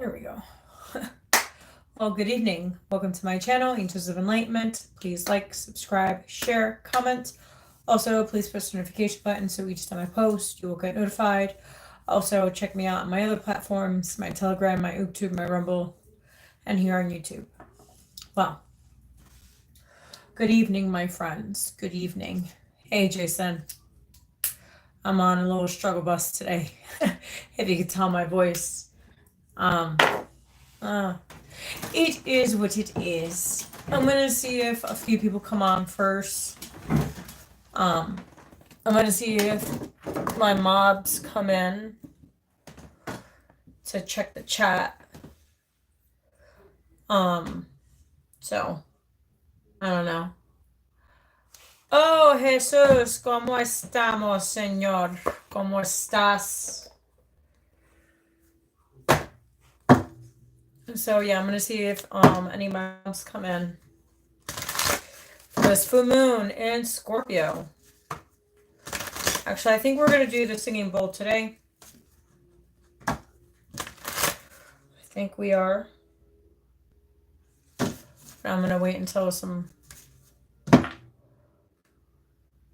There we go. Well, good evening. Welcome to my channel, Angels of Enlightenment. Please like, subscribe, share, comment. Also, please press the notification button so each time I post, you will get notified. Also, check me out on my other platforms, my Telegram, my YouTube, my Rumble, and here on YouTube. Well, good evening, my friends. Good evening. Hey, Jason. I'm on a little struggle bus today, if you could tell my voice. It is what it is. I'm gonna see if a few people come on first. I'm gonna see if my mobs come in to check the chat. So I don't know. Oh, Jesús, ¿cómo estamos, señor? ¿Cómo estás? So yeah, I'm gonna see if any mobs come in for this full moon in Scorpio. Actually, I think we're gonna do the singing bowl today. I think we are. I'm gonna wait until some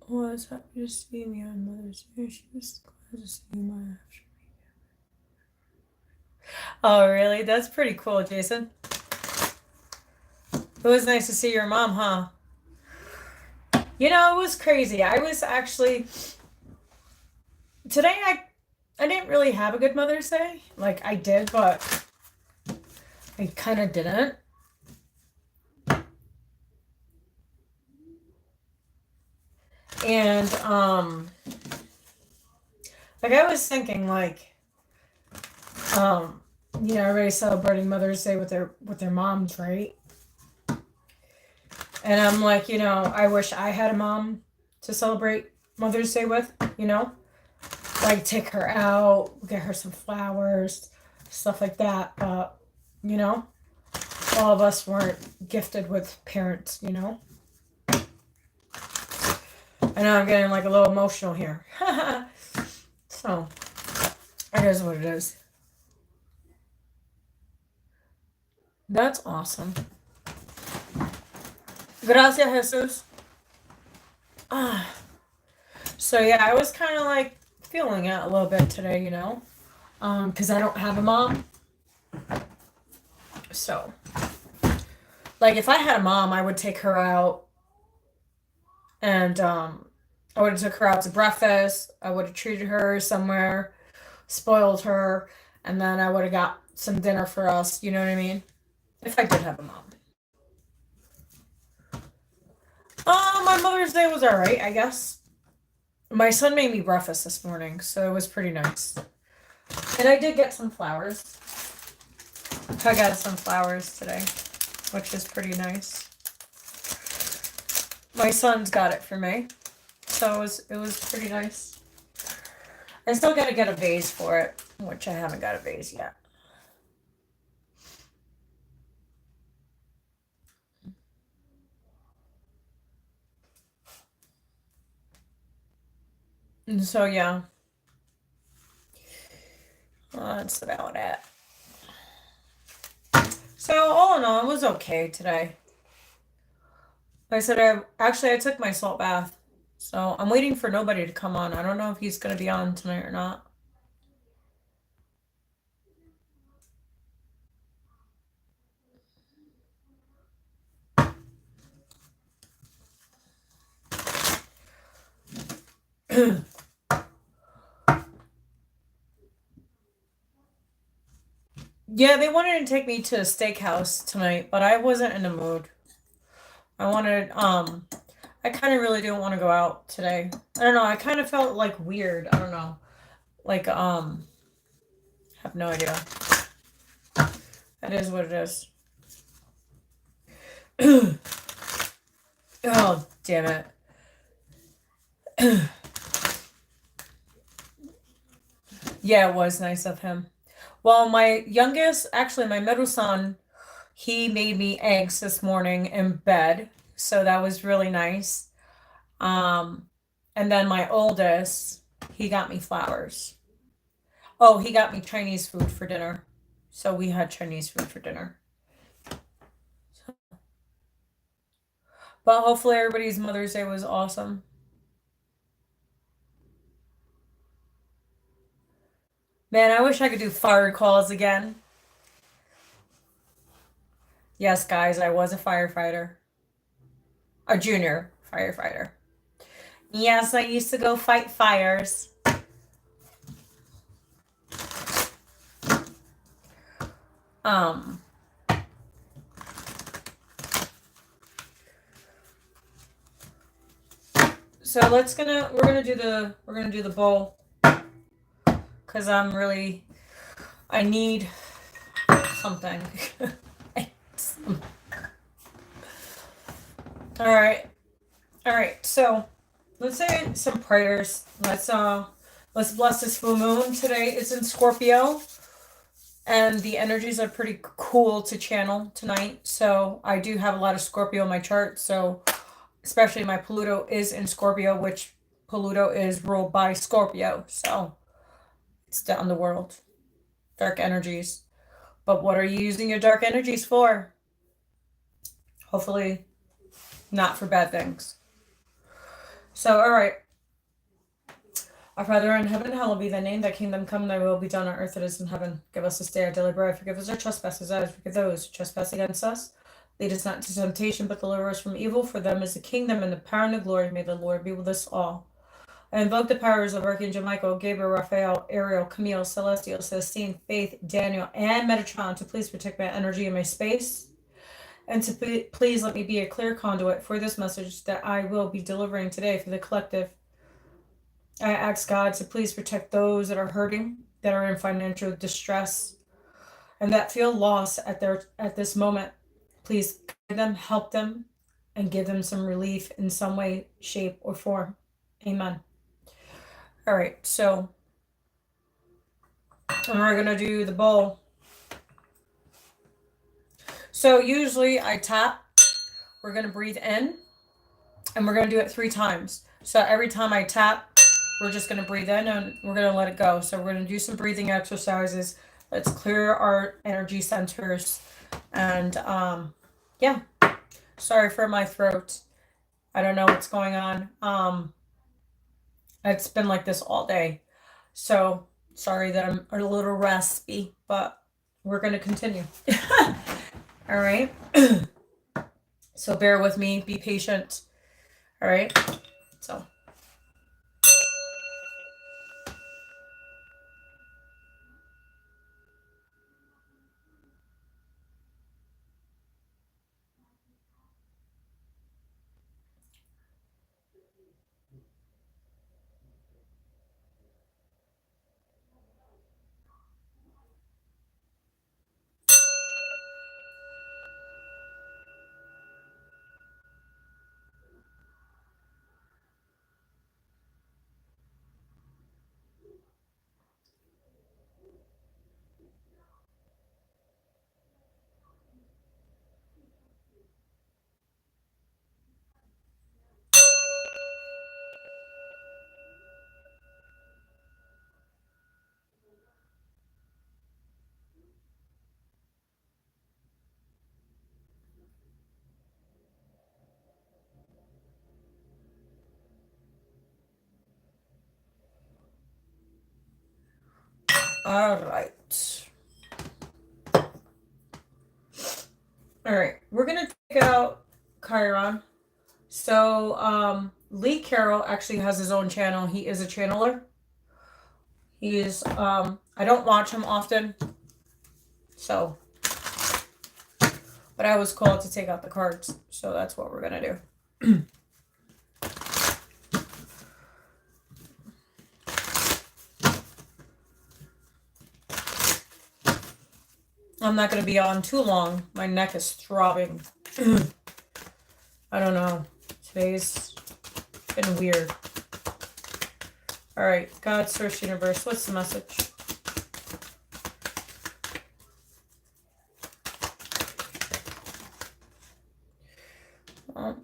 was happy to see me on Mother's Day. She was glad to see my after. Oh, really? That's pretty cool, Jason. It was nice to see your mom, huh? You know, it was crazy. I was actually today. I didn't really have a good Mother's Day. Like I did, but I kind of didn't. And like I was thinking, like, you know, everybody's celebrating Mother's Day with their moms, right? And I'm like, you know, I wish I had a mom to celebrate Mother's Day with, you know, like take her out, get her some flowers, stuff like that. But, you know, all of us weren't gifted with parents, you know. I know I'm getting like a little emotional here. So, it is what it is. That's awesome. Gracias, Jesus. So yeah, I was kind of like feeling it a little bit today, you know, because I don't have a mom. So, like, if I had a mom, I would take her out, and I would have took her out to breakfast. I would have treated her somewhere, spoiled her, and then I would have got some dinner for us. You know what I mean? If I did have a mom. My Mother's Day was alright, I guess. My son made me breakfast this morning, so it was pretty nice. And I did get some flowers. I got some flowers today, which is pretty nice. My son's got it for me, so it was pretty nice. I still gotta get a vase for it, which I haven't got a vase yet. And so yeah, that's about it. So all in all, it was okay today. Like I said, I took my salt bath, so I'm waiting for nobody to come on. I don't know if he's gonna be on tonight or not. Yeah, they wanted to take me to a steakhouse tonight, but I wasn't in the mood. I kind of really didn't want to go out today. I don't know, I kind of felt like weird. I don't know. Like, have no idea. That is what it is. Oh, damn it. Yeah, it was nice of him. Well, my youngest, actually my middle son, he made me eggs this morning in bed, so that was really nice. And then my oldest, he got me flowers. Oh, he got me Chinese food for dinner. So we had Chinese food for dinner. But hopefully everybody's Mother's Day was awesome. Man, I wish I could do fire calls again. Yes, guys, I was a firefighter. A junior firefighter. Yes, I used to go fight fires. So we're gonna do the bowl, because I need something. All right. So let's say some prayers. Let's bless this full moon. Today it's in Scorpio, and the energies are pretty cool to channel tonight. So I do have a lot of Scorpio in my chart. So especially my Pluto is in Scorpio, which Pluto is ruled by Scorpio. So it's down the world. Dark energies. But what are you using your dark energies for? Hopefully not for bad things. So, all right. Our Father in heaven, hallowed be thy name. Thy kingdom come, thy will be done on earth as it is in heaven. Give us this day our daily bread. Forgive us our trespasses, as we forgive those who trespass against us. Lead us not into temptation, but deliver us from evil. For them is the kingdom and the power and the glory. May the Lord be with us all. I invoke the powers of Archangel Michael, Gabriel, Raphael, Ariel, Camille, Celestial, Celestine, Faith, Daniel, and Metatron to please protect my energy and my space. And to please let me be a clear conduit for this message that I will be delivering today for the collective. I ask God to please protect those that are hurting, that are in financial distress, and that feel lost at this moment. Please guide them, help them, and give them some relief in some way, shape, or form. Amen. All right, so we're going to do the bowl. So usually I tap. We're going to breathe in, and we're going to do it 3 times. So every time I tap, we're just going to breathe in and we're going to let it go. So we're going to do some breathing exercises. Let's clear our energy centers. And yeah, sorry for my throat. I don't know what's going on. It's been like this all day. So sorry that I'm a little raspy, but we're going to continue. All right. So bear with me. Be patient. All right. So. All right. All right. We're going to take out Chiron. So, Lee Carroll actually has his own channel. He is a channeler. He is, I don't watch him often. So, but I was called to take out the cards. So that's what we're going to do. I'm not going to be on too long. My neck is throbbing. I don't know. Today's been weird. All right. God, Source, Universe. What's the message? All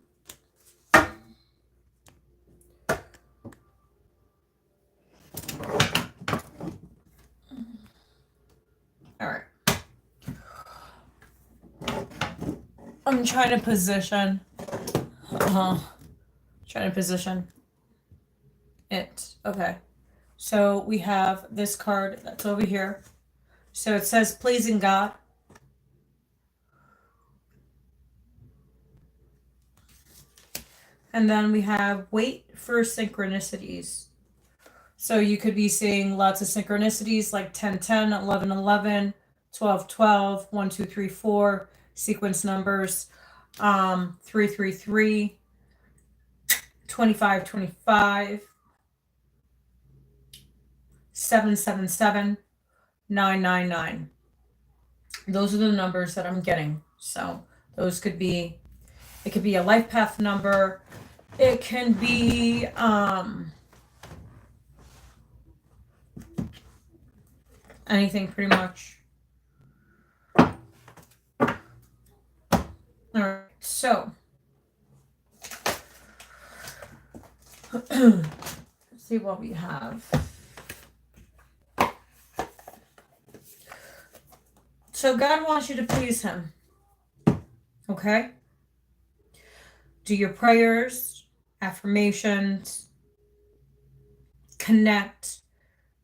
right. I'm trying to position. Trying to position it. Okay. So we have this card that's over here. So it says pleasing God. And then we have wait for synchronicities. So you could be seeing lots of synchronicities like 10-10, 11-11, 12-12, 1-2-3-4, sequence numbers, 3-3-3, 25-25, 7-7-7, 9-9-9. Those are the numbers that I'm getting. So those could be, it could be a life path number. It can be anything pretty much. All right, so let's see what we have. So God wants you to please him. Okay? Do your prayers, affirmations, connect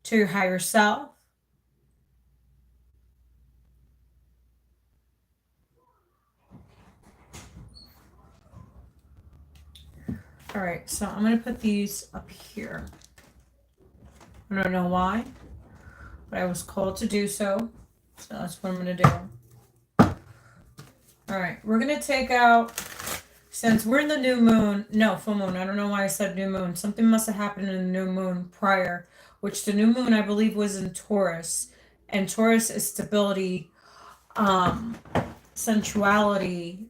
to your higher self. All right, so I'm going to put these up here. I don't know why, but I was called to do so. So that's what I'm going to do. All right, we're going to take out, since we're in the new moon, no, full moon. I don't know why I said new moon. Something must have happened in the new moon prior, which the new moon, I believe, was in Taurus. And Taurus is stability, sensuality,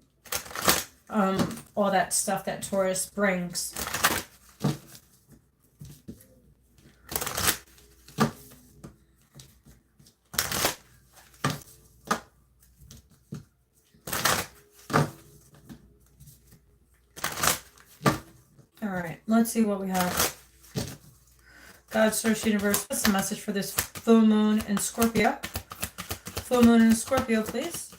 all that stuff that Taurus brings. All right, let's see what we have. God, Source, Universe, what's the message for this full moon in Scorpio? Full moon in Scorpio, please.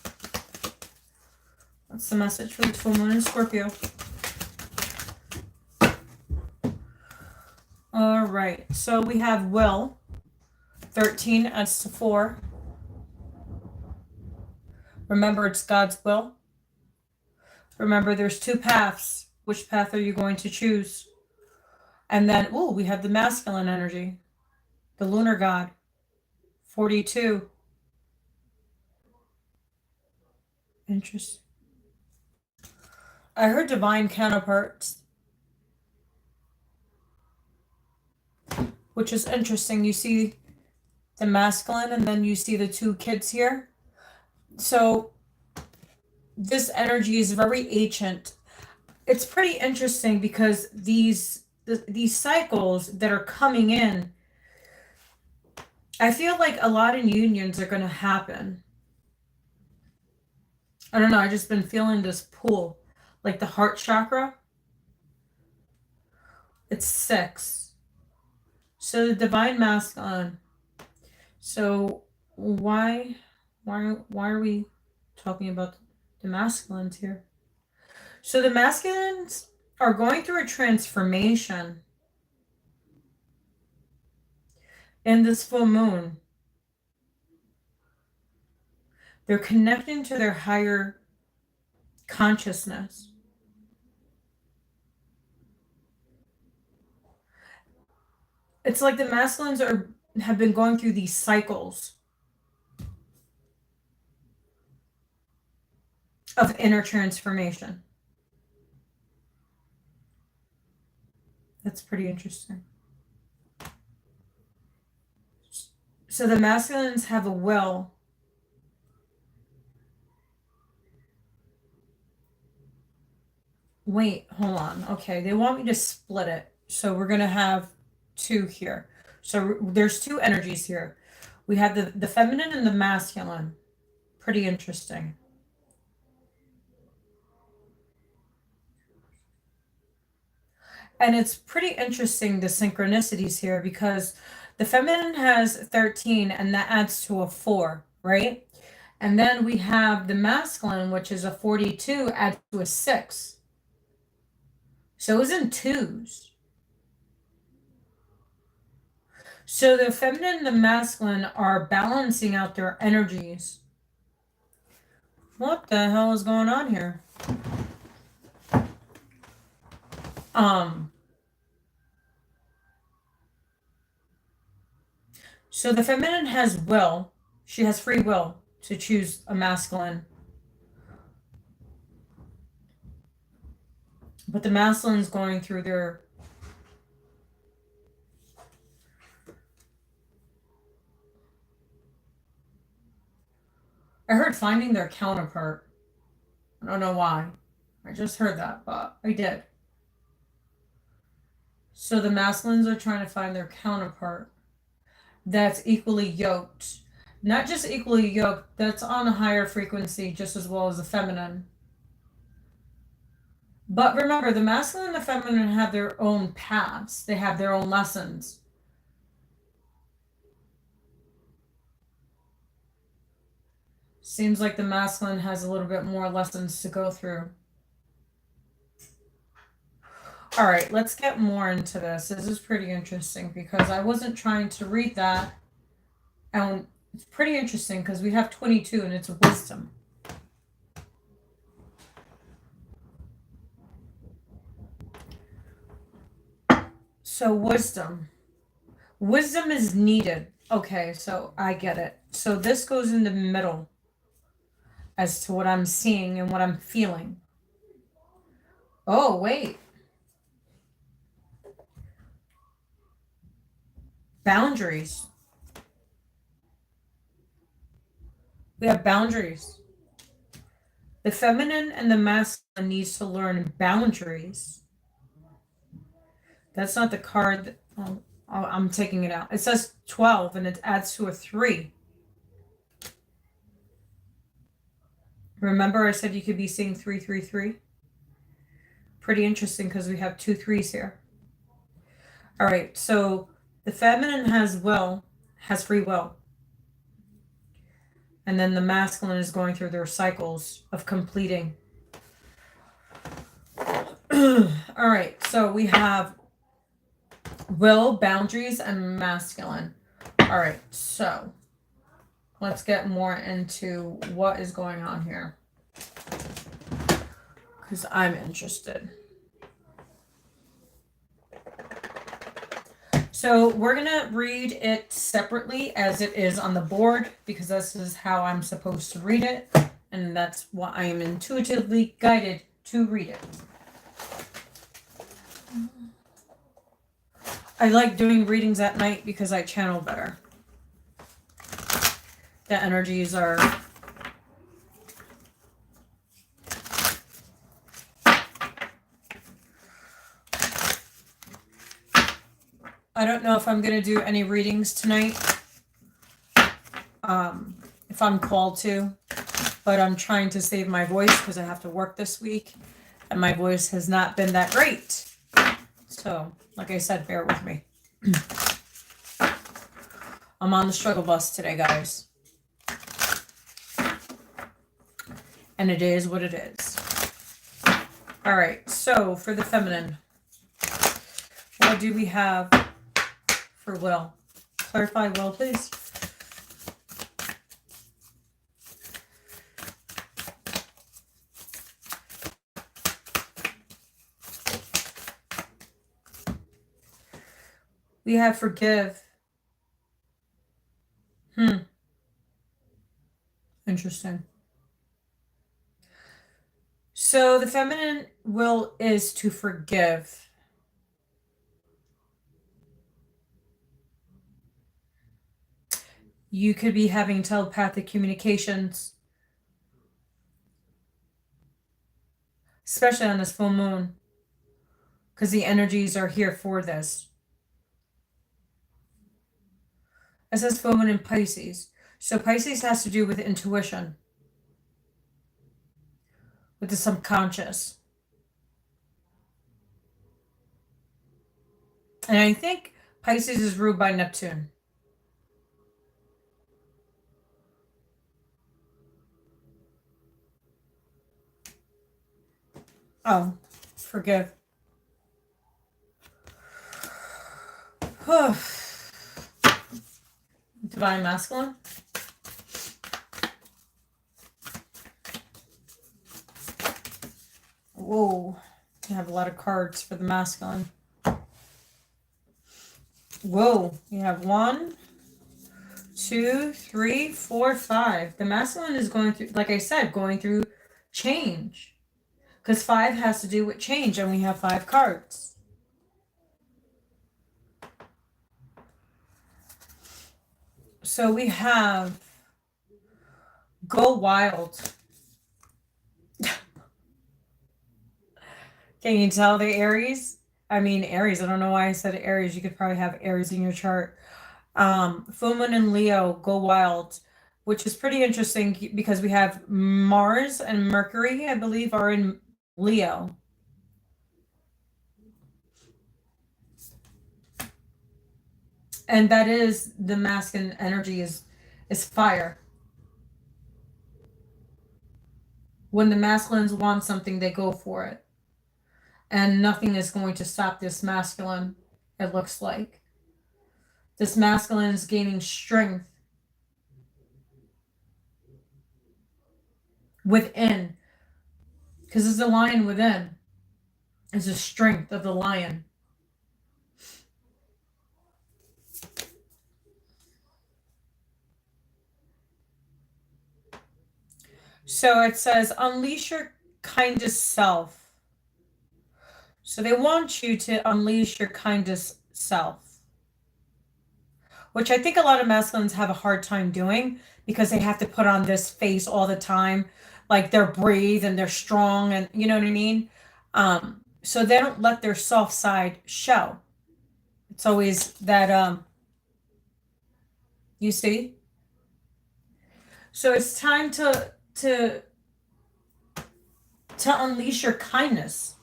What's the message for the full moon in Scorpio? All right, so we have will. 13 adds to 4. Remember, it's God's will. Remember, there's two paths. Which path are you going to choose? And then, oh, we have the masculine energy. The lunar god. 42. Interesting. I heard divine counterparts, which is interesting. You see the masculine and then you see the two kids here. So this energy is very ancient. It's pretty interesting because these cycles that are coming in, I feel like a lot of unions are going to happen. I don't know. I've just been feeling this pull, like the heart chakra. It's 6. So the divine masculine. So why are we talking about the masculines here? So the masculines are going through a transformation in this full moon. They're connecting to their higher consciousness. It's like the masculines have been going through these cycles of inner transformation. That's pretty interesting. So the masculines have a will. Wait, hold on. Okay, they want me to split it. So we're going to have 2 here. So there's 2 energies here. We have the feminine and the masculine. Pretty interesting. And it's pretty interesting, the synchronicities here, because the feminine has 13 and that adds to a 4, right? And then we have the masculine, which is a 42, add to a 6. So it was in 2s. So the feminine and the masculine are balancing out their energies. What the hell is going on here? So the feminine has will. She has free will to choose a masculine. But the masculine's going through their... I heard finding their counterpart. I don't know why. I just heard that, but I did. So the masculines are trying to find their counterpart that's equally yoked. Not just equally yoked, that's on a higher frequency just as well as the feminine. But remember, the masculine and the feminine have their own paths. They have their own lessons. Seems like the masculine has a little bit more lessons to go through. All right, let's get more into this. This is pretty interesting because I wasn't trying to read that. And it's pretty interesting because we have 22 and it's wisdom. So wisdom. Wisdom is needed. Okay, so I get it. So this goes in the middle as to what I'm seeing and what I'm feeling. Oh, wait. Boundaries. We have boundaries. The feminine and the masculine needs to learn boundaries. That's not the card. I'm taking it out. It says 12 and it adds to a 3. Remember I said you could be seeing 333? Pretty interesting because we have 2 3s here. All right, so the feminine has free will. And then the masculine is going through their cycles of completing. All right, so we have will, boundaries, and masculine. All right, so let's get more into what is going on here because I'm interested. So we're going to read it separately as it is on the board because this is how I'm supposed to read it. And that's what I am intuitively guided to read it. I like doing readings at night because I channel better. The energies are... I don't know if I'm going to do any readings tonight. If I'm called to. But I'm trying to save my voice because I have to work this week. And my voice has not been that great. So, like I said, bear with me. I'm on the struggle bus today, guys. And it is what it is. All right, so for the feminine, what do we have for will? Clarify will, please. We have forgive. Interesting. So the feminine will is to forgive. You could be having telepathic communications, especially on this full moon, because the energies are here for this. It says full moon in Pisces. So Pisces has to do with intuition, with the subconscious. And I think Pisces is ruled by Neptune. Oh, forgive. Divine Masculine. Whoa. You have a lot of cards for the masculine. Whoa. You have 1, 2, 3, 4, 5. The masculine is going through, like I said, going through change. Because 5 has to do with change, and we have 5 cards. So we have go wild. Can you tell the Aries? I mean, Aries. I don't know why I said Aries. You could probably have Aries in your chart. Full Moon and Leo, go wild, which is pretty interesting because we have Mars and Mercury, I believe, are in Leo. And that is the masculine energy is fire. When the masculines want something, they go for it. And nothing is going to stop this masculine, it looks like. This masculine is gaining strength within. Because it's the lion within. It's the strength of the lion. So it says, unleash your kindest self. So they want you to unleash your kindest self, which I think a lot of masculines have a hard time doing because they have to put on this face all the time. Like they're brave and they're strong and you know what I mean? So they don't let their soft side show. It's always that, you see? So it's time to unleash your kindness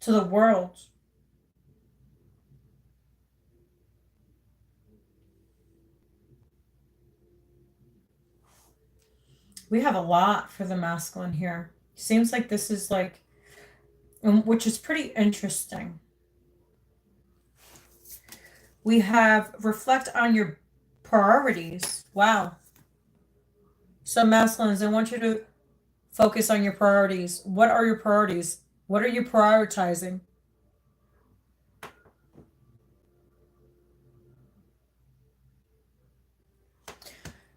to the world. We have a lot for the masculine here. Seems like this is like, which is pretty interesting. We have reflect on your priorities. Wow. So masculines, I want you to focus on your priorities. What are your priorities? What are you prioritizing?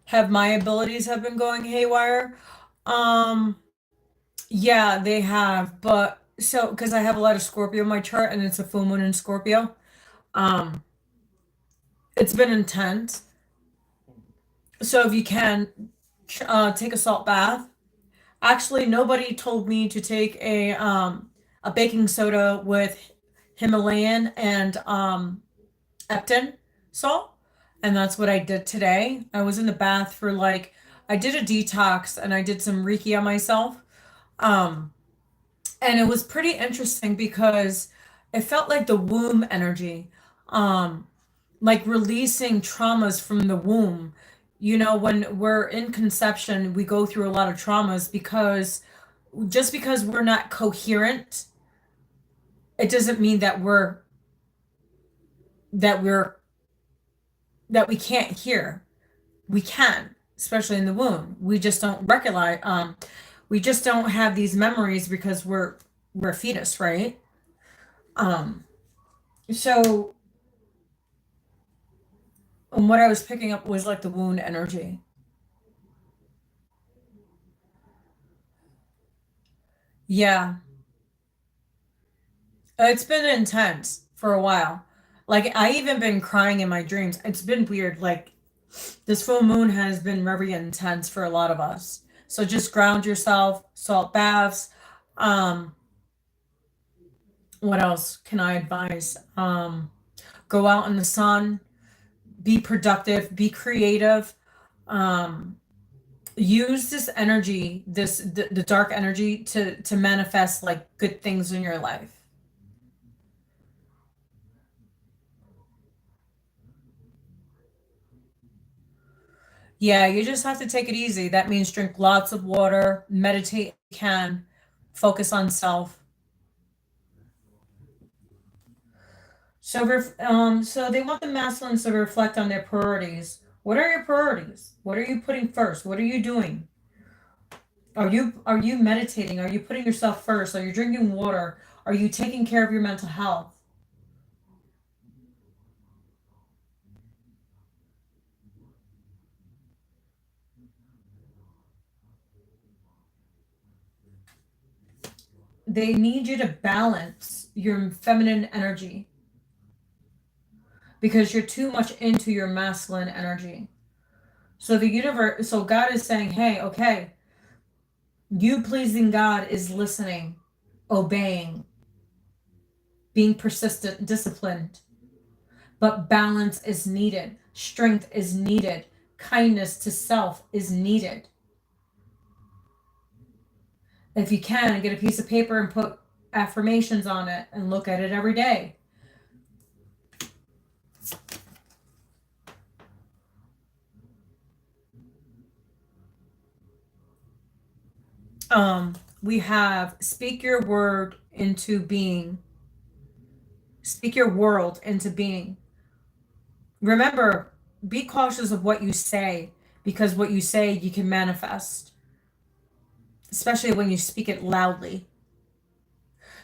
Have my abilities have been going haywire? Yeah, they have, but so because I have a lot of Scorpio in my chart and it's a full moon in Scorpio. It's been intense. So if you can take a salt bath. Actually, nobody told me to take a baking soda with Himalayan and Epton salt, and that's what I did today. I was in the bath for like I did a detox and I did some Reiki on myself. And it was pretty interesting because it felt like the womb energy, like releasing traumas from the womb. You know, when we're in conception, we go through a lot of traumas because just because we're not coherent, it doesn't mean that that we're that we can't hear. We can, especially in the womb. We just don't recognize. We just don't have these memories because we're a fetus, right? So what I was picking up was like the wound energy. Yeah, it's been intense for a while. Like I even been crying in my dreams. It's been weird. Like this full moon has been very intense for a lot of us. So just ground yourself, salt baths. Um, what else can I advise? Go out in the sun, be productive, be creative. Um, use this energy, the dark energy to manifest like good things in your life. Yeah, you just have to take it easy. That means drink lots of water, meditate if you can, focus on self. So they want the masculines to reflect on their priorities. What are your priorities? What are you putting first? What are you doing? Are you meditating? Are you putting yourself first? Are you drinking water? Are you taking care of your mental health? They need you to balance your feminine energy because you're too much into your masculine energy. So God is saying, hey, okay, you pleasing God is listening, obeying, being persistent, disciplined. But balance is needed, strength is needed, kindness to self is needed. If you can, get a piece of paper and put affirmations on it and look at it every day. We have speak your word into being. Speak your world into being. Remember, be cautious of what you say because what you say you can manifest, especially when you speak it loudly.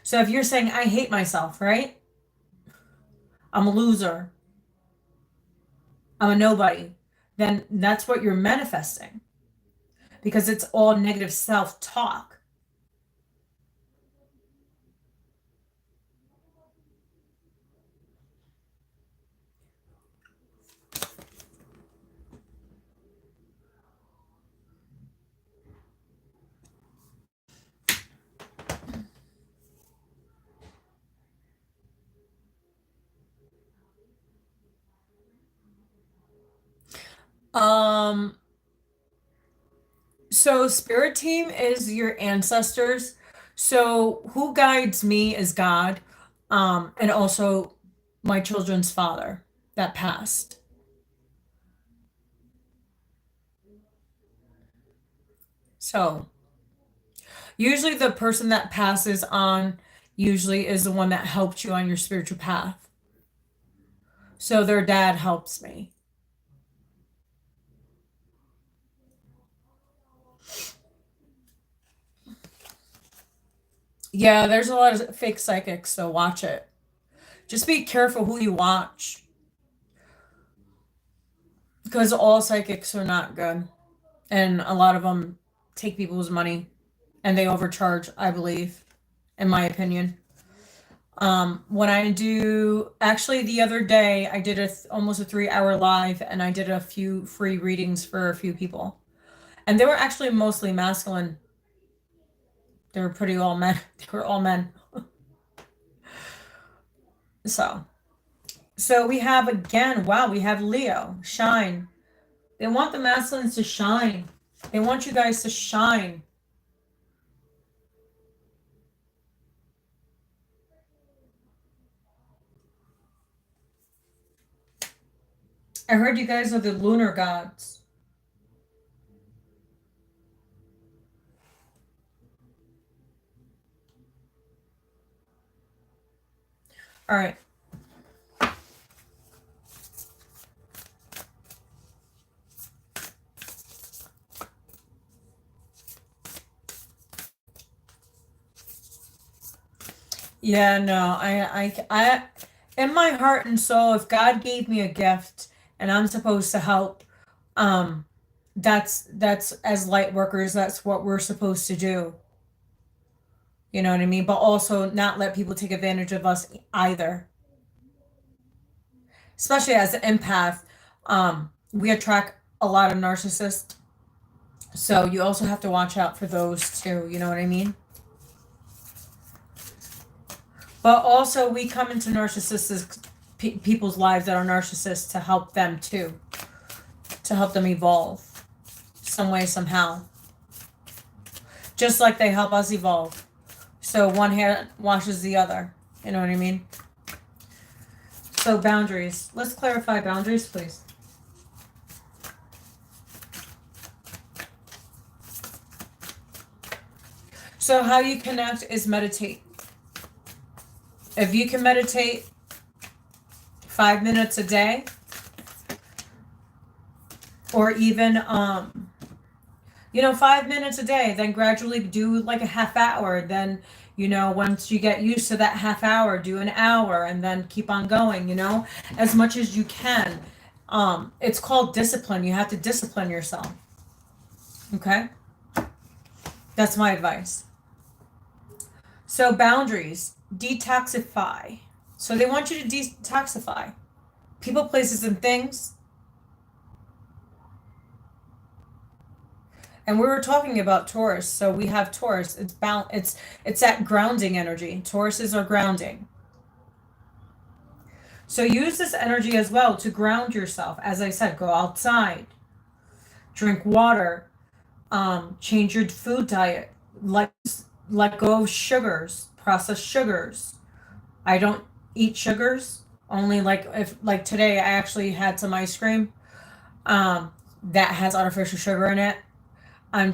So if you're saying, I hate myself, right? I'm a loser. I'm a nobody. Then that's what you're manifesting because it's all negative self talk. Um, so spirit team is your ancestors. So who guides me is God, and also my children's father that passed. So usually the person that passes on usually is the one that helped you on your spiritual path. So their dad helps me. Yeah, there's a lot of fake psychics, so watch it. Just be careful who you watch because all psychics are not good. And a lot of them take people's money and they overcharge, I believe, in my opinion. When I do, actually, the other day, I did almost a 3 hour live and I did a few free readings for a few people. And they were actually mostly masculine. They were pretty all men. They were all men. So, so we have again, wow, we have Leo, shine. They want the masculines to shine. They want you guys to shine. I heard you guys are the lunar gods. All right. Yeah, no, in my heart and soul, if God gave me a gift and I'm supposed to help, um, that's as light workers, that's what we're supposed to do. You know what I mean? But also not let people take advantage of us either. Especially as an empath, we attract a lot of narcissists. So you also have to watch out for those too, you know what I mean? But also we come into narcissistic people's lives that are narcissists to help them too, to help them evolve some way, somehow. Just like they help us evolve. So one hand washes the other. You know what I mean? So boundaries. Let's clarify boundaries, please. So how you connect is meditate. If you can meditate 5 minutes a day, or even 5 minutes a day, then gradually do like a half hour, then once you get used to that half hour, do an hour, and then keep on going, as much as you can. It's called discipline. You have to discipline yourself. Okay, that's my advice. So boundaries, detoxify. So they want you to detoxify people, places, and things. And we were talking about Taurus. So we have Taurus. It's that grounding energy. Tauruses are grounding. So use this energy as well to ground yourself. As I said, go outside, drink water, change your food diet, let go of sugars, processed sugars. I don't eat sugars. Only like today I actually had some ice cream that has artificial sugar in it. I'm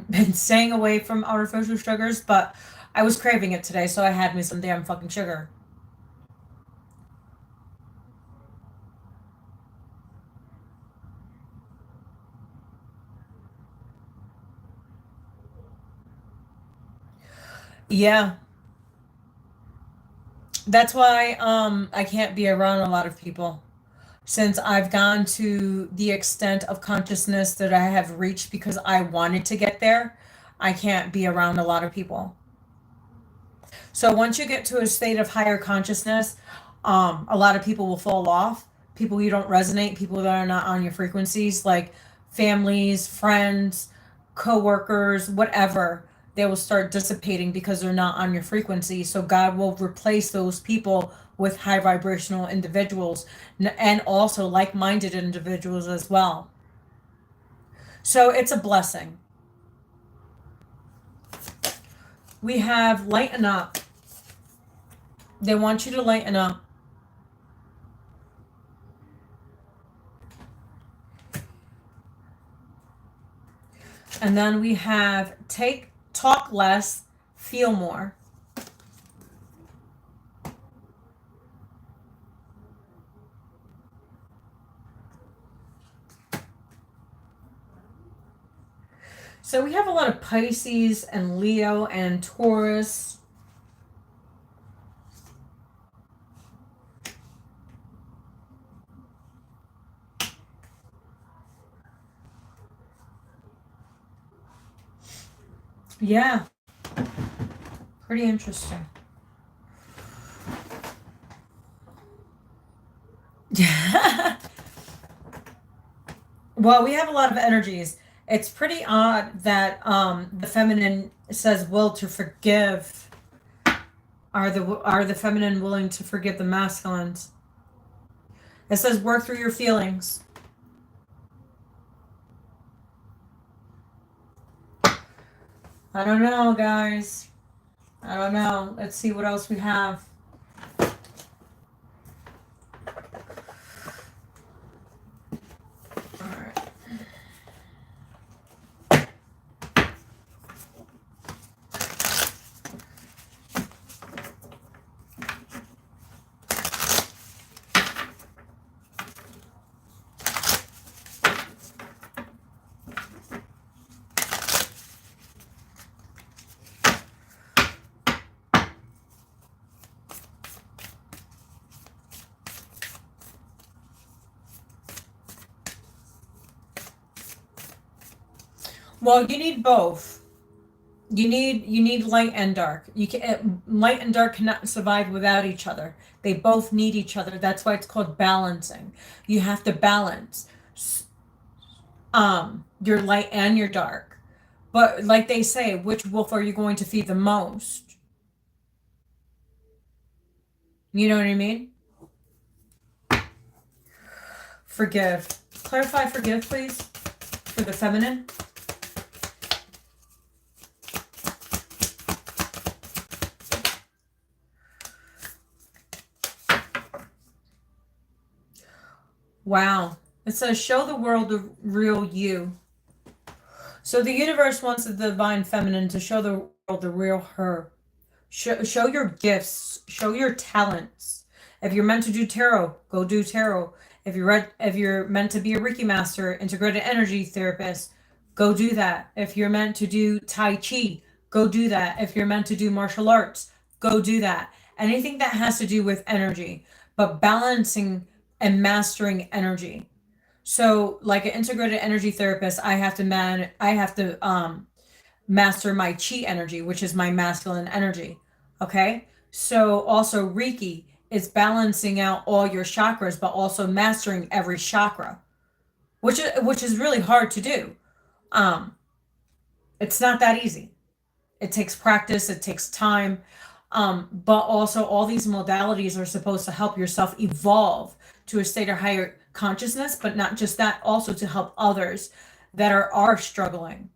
been staying away from artificial sugars, but I was craving it today, so I had me some damn fucking sugar. Yeah. That's why I can't be around a lot of people. Since I've gone to the extent of consciousness that I have reached because I wanted to get there, I can't be around a lot of people. So once you get to a state of higher consciousness, a lot of people will fall off. People you don't resonate, people that are not on your frequencies, like families, friends, co-workers, whatever, they will start dissipating because they're not on your frequency. So God will replace those people with high vibrational individuals and also like-minded individuals as well. So it's a blessing. We have lighten up. They want you to lighten up. And then we have talk less, feel more. So we have a lot of Pisces and Leo and Taurus. Yeah. Pretty interesting. Well, we have a lot of energies. It's pretty odd that the feminine says will to forgive. Are the feminine willing to forgive the masculines? It says work through your feelings. I don't know, guys. I don't know. Let's see what else we have. Well, you need both. You need light and dark. Light and dark cannot survive without each other. They both need each other. That's why it's called balancing. You have to balance your light and your dark. But like they say, which wolf are you going to feed the most? You know what I mean? Forgive. Clarify forgive, please, for the feminine. Wow. It says, show the world the real you. So the universe wants the divine feminine to show the the real her. Show your gifts, show your talents. If you're meant to do tarot, go do tarot. If you're meant to be a Reiki master, integrated energy therapist, go do that. If you're meant to do Tai Chi, go do that. If you're meant to do martial arts, go do that. Anything that has to do with energy, but balancing and mastering energy. So, like an integrated energy therapist, I have to master my chi energy, which is my masculine energy. Okay. So also Reiki is balancing out all your chakras, but also mastering every chakra, which is really hard to do. Um, it's not that easy. It takes practice. It takes time. But also all these modalities are supposed to help yourself evolve to a state of higher consciousness, but not just that, also to help others that are struggling.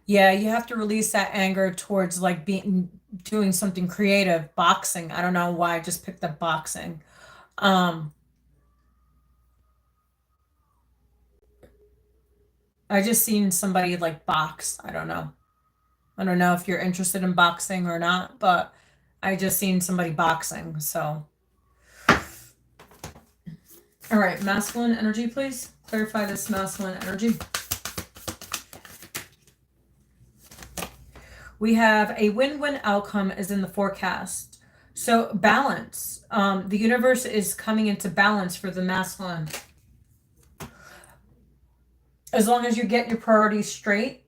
Yeah, you have to release that anger towards like doing something creative, boxing. I don't know why I just picked up boxing. Um, I just seen somebody like box. I don't know. I don't know if you're interested in boxing or not, but I just seen somebody boxing. So, all right, masculine energy, please. Clarify this masculine energy. We have a win-win outcome is in the forecast. So balance. The universe is coming into balance for the masculine. As long as you get your priorities straight,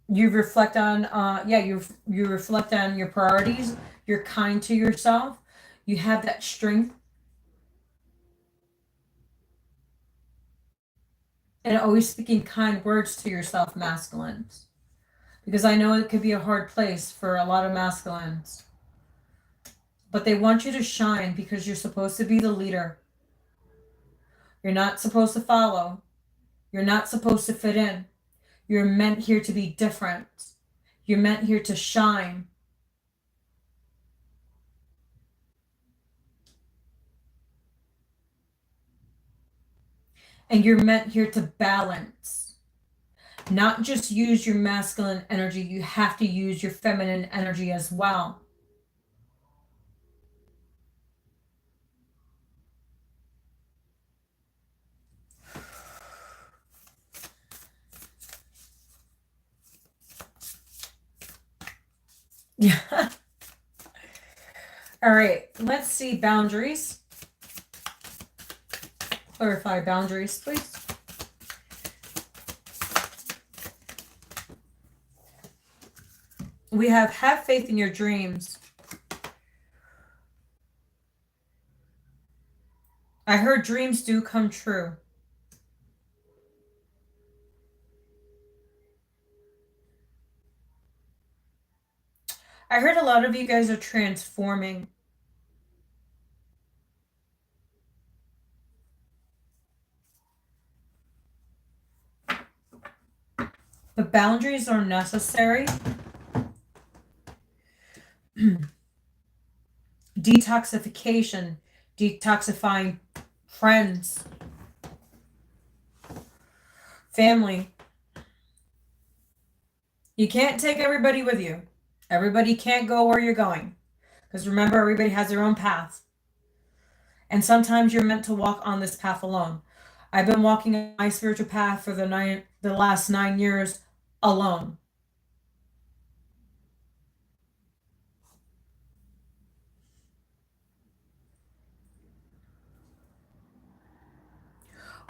you reflect on you reflect on your priorities, you're kind to yourself, you have that strength, and always speaking kind words to yourself, masculines. Because I know it could be a hard place for a lot of masculines. But they want you to shine because you're supposed to be the leader. You're not supposed to follow. You're not supposed to fit in. You're meant here to be different. You're meant here to shine. And you're meant here to balance. Not just use your masculine energy, you have to use your feminine energy as well. Yeah. All right, let's see boundaries. Clarify boundaries, please. We have faith in your dreams. I heard dreams do come true. I heard a lot of you guys are transforming. The boundaries are necessary. Detoxification, detoxifying friends, family. You can't take everybody with you. Everybody can't go where you're going. Because remember, everybody has their own path. And sometimes you're meant to walk on this path alone. I've been walking on my spiritual path for the last 9 years alone.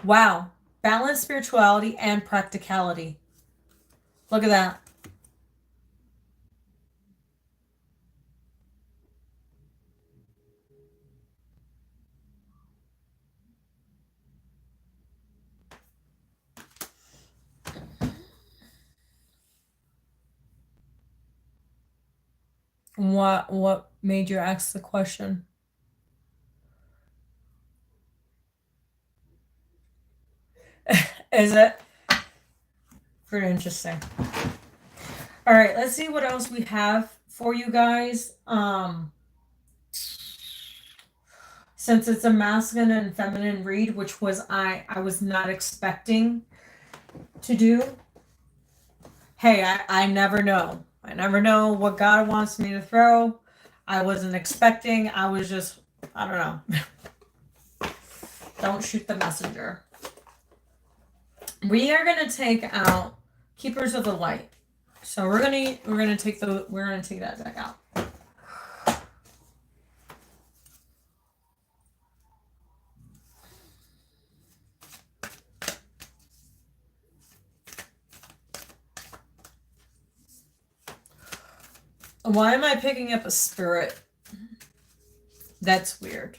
Wow. Balance spirituality and practicality. Look at that. What made you ask the question? Is it? Pretty interesting. All right, let's see what else we have for you guys. since it's a masculine and feminine read, which was I was not expecting to do. Hey, I never know. I never know what God wants me to throw. I wasn't expecting. I was just, I don't know. Don't shoot the messenger. We are gonna take out Keepers of the Light. So we're gonna take that back out. Why am I picking up a spirit? That's weird.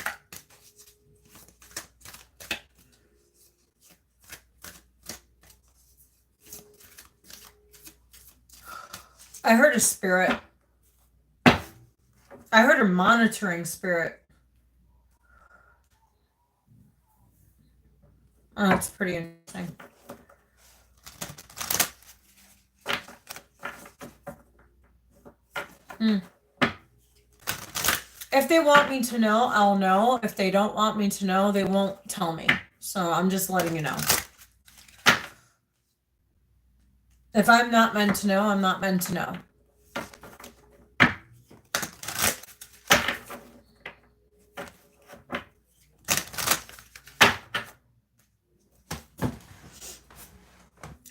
I heard a spirit. I heard a monitoring spirit. Oh, that's pretty interesting. If they want me to know, I'll know. If they don't want me to know, they won't tell me. So I'm just letting you know. If I'm not meant to know, I'm not meant to know.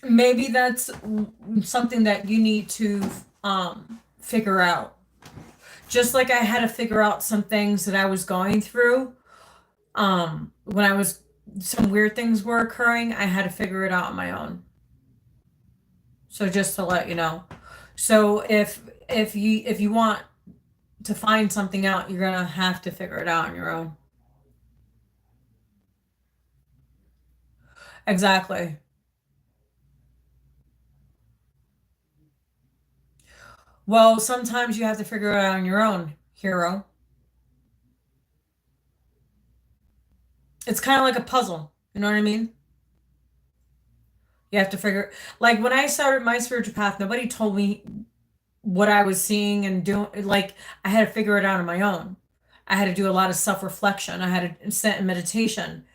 Maybe that's something that you need to figure out. Just like I had to figure out some things that I was going through. When some weird things were occurring, I had to figure it out on my own. So just to let you know. So if you want to find something out, you're gonna have to figure it out on your own. Exactly. Well, sometimes you have to figure it out on your own, hero. It's kind of like a puzzle. You know what I mean? You have to figure, like when I started my spiritual path, nobody told me what I was seeing and doing. Like I had to figure it out on my own. I had to do a lot of self-reflection. I had to sit in meditation.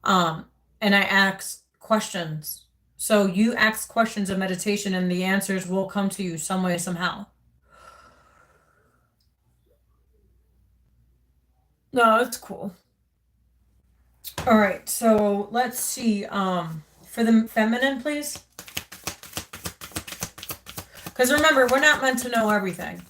And I asked questions. So you ask questions in meditation and the answers will come to you some way, somehow. No, it's cool. All right, so let's see. For the feminine, please. Because remember, we're not meant to know everything.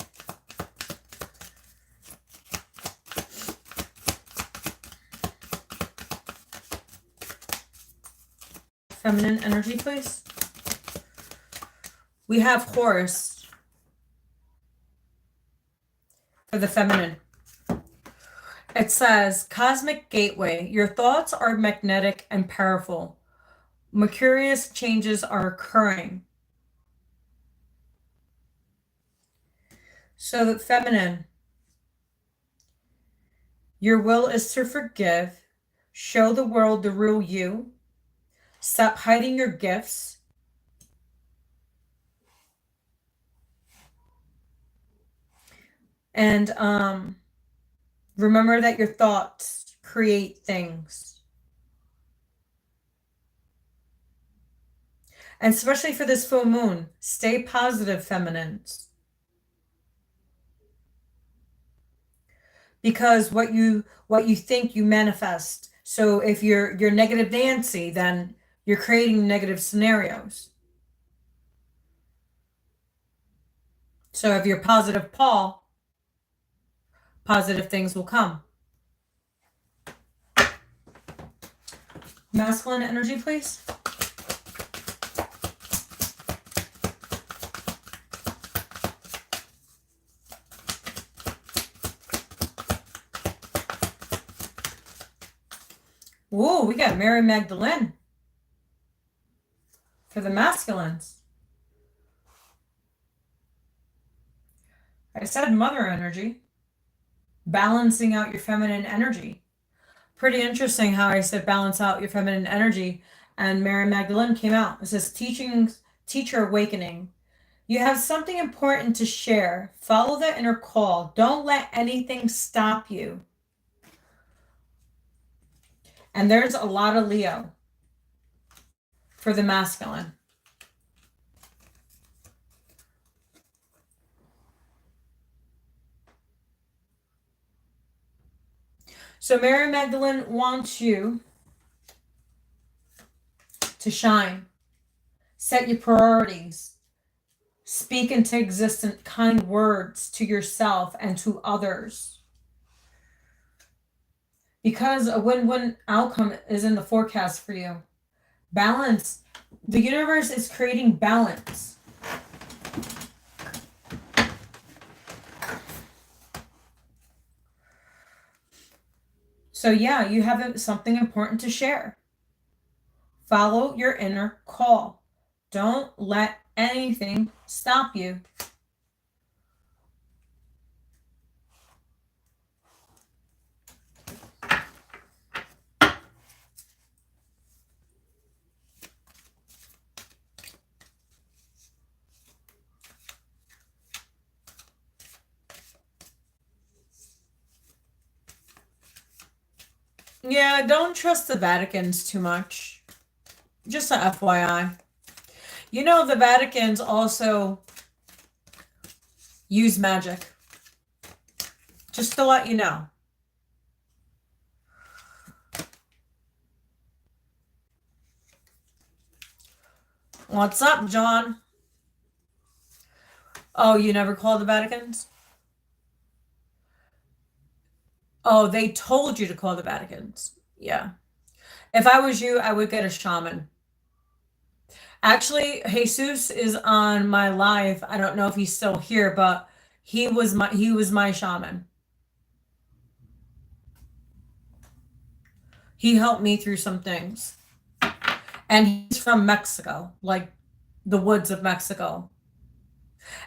Feminine energy, please. We have Horus for the feminine. It says, Cosmic Gateway, your thoughts are magnetic and powerful. Mercurius changes are occurring. So the feminine, your will is to forgive, show the world the real you, stop hiding your gifts, and remember that your thoughts create things. And especially for this full moon, stay positive, feminines. Because what you think, you manifest. So if you're negative Nancy, then you're creating negative scenarios. So if you're positive Paul, positive things will come. Masculine energy, please. Whoa, we got Mary Magdalene for the masculines. I said mother energy. Balancing out your feminine energy. Pretty interesting how I said balance out your feminine energy, and Mary Magdalene came out. It says teacher awakening. You have something important to share. Follow the inner call. Don't let anything stop you. And there's a lot of Leo for the masculine. So Mary Magdalene wants you to shine, set your priorities, speak into existence kind words to yourself and to others. Because a win-win outcome is in the forecast for you. Balance. The universe is creating balance. So yeah, you have something important to share. Follow your inner call. Don't let anything stop you. Yeah, don't trust the Vaticans too much. Just a FYI. You know, the Vaticans also use magic. Just to let you know. What's up, John? Oh, you never called the Vaticans? Oh, they told you to call the Vaticans. Yeah. If I was you, I would get a shaman. Actually, Jesus is on my live. I don't know if he's still here, but he was my shaman. He helped me through some things. And he's from Mexico, like the woods of Mexico.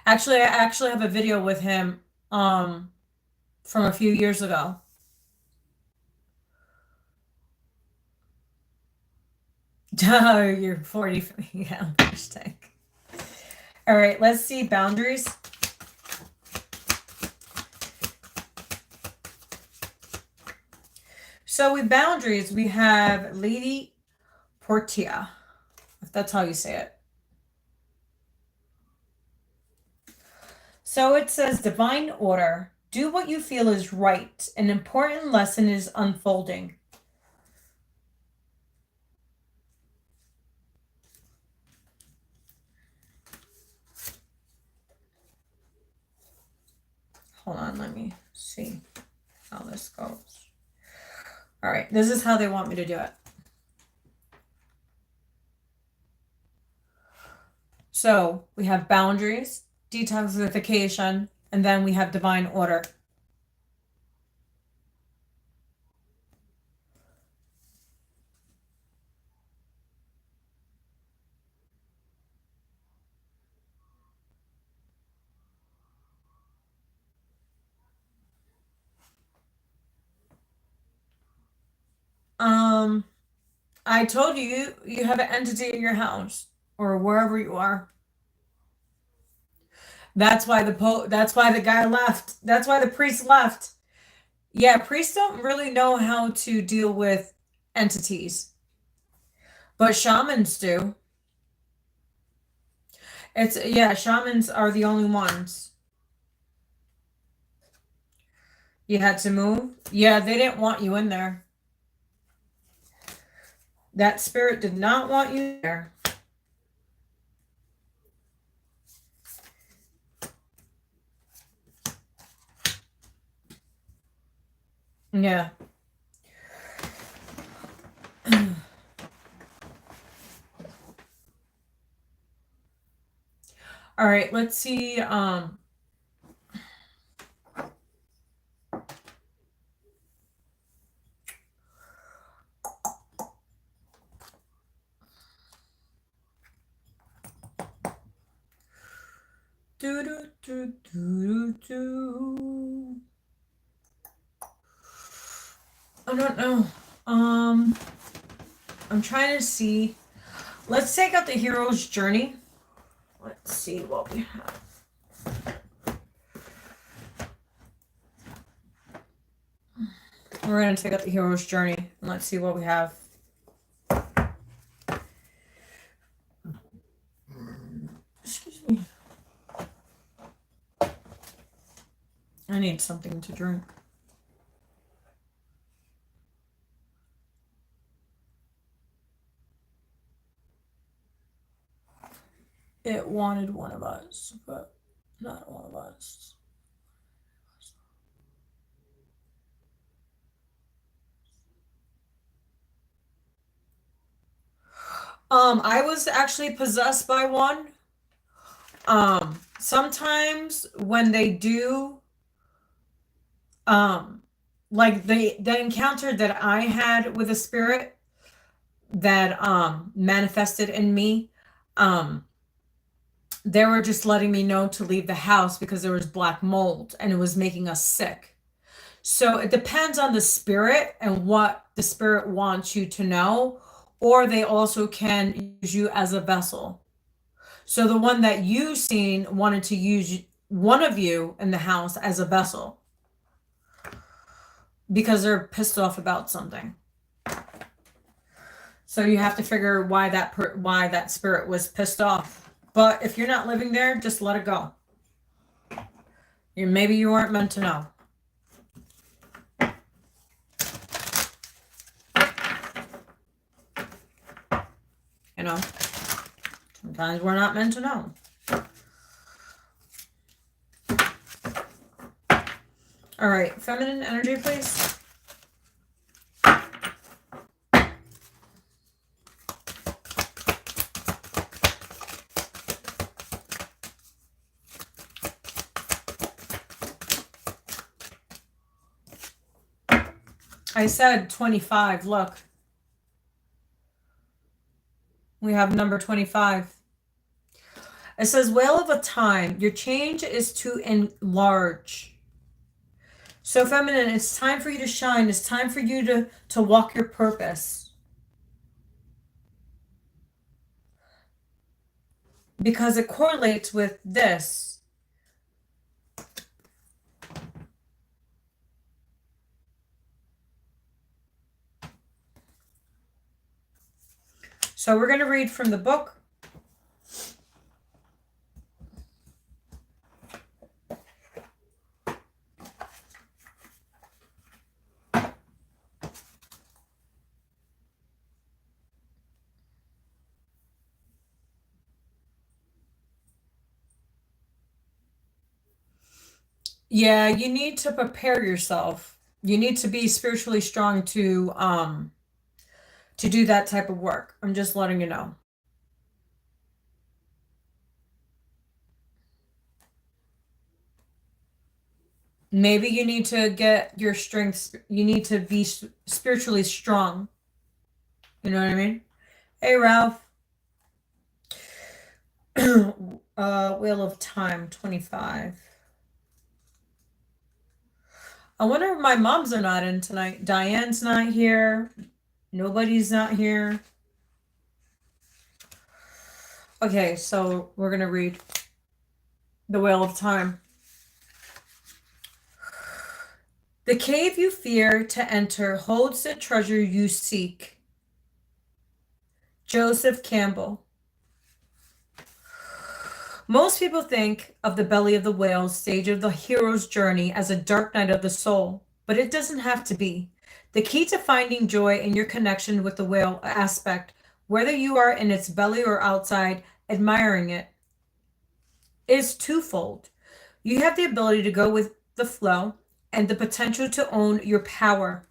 Actually, I actually have a video with him from a few years ago. Oh, you're 40. Yeah, hashtag. All right, let's see boundaries. So with boundaries, we have Lady Portia, if that's how you say it. So it says divine order. Do what you feel is right. An important lesson is unfolding. Hold on, let me see how this goes. All right, this is how they want me to do it. So we have boundaries, detoxification, and then we have divine order. I told you, you have an entity in your house or wherever you are. That's why that's why the guy left. That's why the priest left. Yeah, priests don't really know how to deal with entities, but shamans do. Yeah, shamans are the only ones. You had to move? Yeah, they didn't want you in there. That spirit did not want you there. Yeah. All right, let's see. I don't know. I'm trying to see. Let's take out the hero's journey. Let's see what we have. We're going to take out the hero's journey. Let's see what we have. Excuse me. I need something to drink. It wanted one of us, but not one of us. I was actually possessed by one. Sometimes when they do, like the encounter that I had with a spirit that manifested in me, they were just letting me know to leave the house because there was black mold and it was making us sick. So it depends on the spirit and what the spirit wants you to know, or they also can use you as a vessel. So the one that you seen wanted to use one of you in the house as a vessel because they're pissed off about something. So you have to figure why that spirit was pissed off. But if you're not living there, just let it go. Maybe you weren't meant to know. You know, sometimes we're not meant to know. All right, feminine energy, please. I said 25, look. We have number 25. It says, Whale of a time, your change is to enlarge. So feminine, it's time for you to shine. It's time for you to walk your purpose. Because it correlates with this. So we're going to read from the book. Yeah, you need to prepare yourself. You need to be spiritually strong to do that type of work. I'm just letting you know. Maybe you need to get your strength. You need to be spiritually strong. You know what I mean? Hey, Ralph. Wheel of Time, 25. I wonder if my moms are not in tonight. Diane's not here. Nobody's not here. Okay, so we're going to read the Wheel of Time. The cave you fear to enter holds the treasure you seek. Joseph Campbell. Most people think of the belly of the whale stage of the hero's journey as a dark night of the soul, but it doesn't have to be. The key to finding joy in your connection with the whale aspect, whether you are in its belly or outside admiring it, is twofold. You have the ability to go with the flow and the potential to own your power.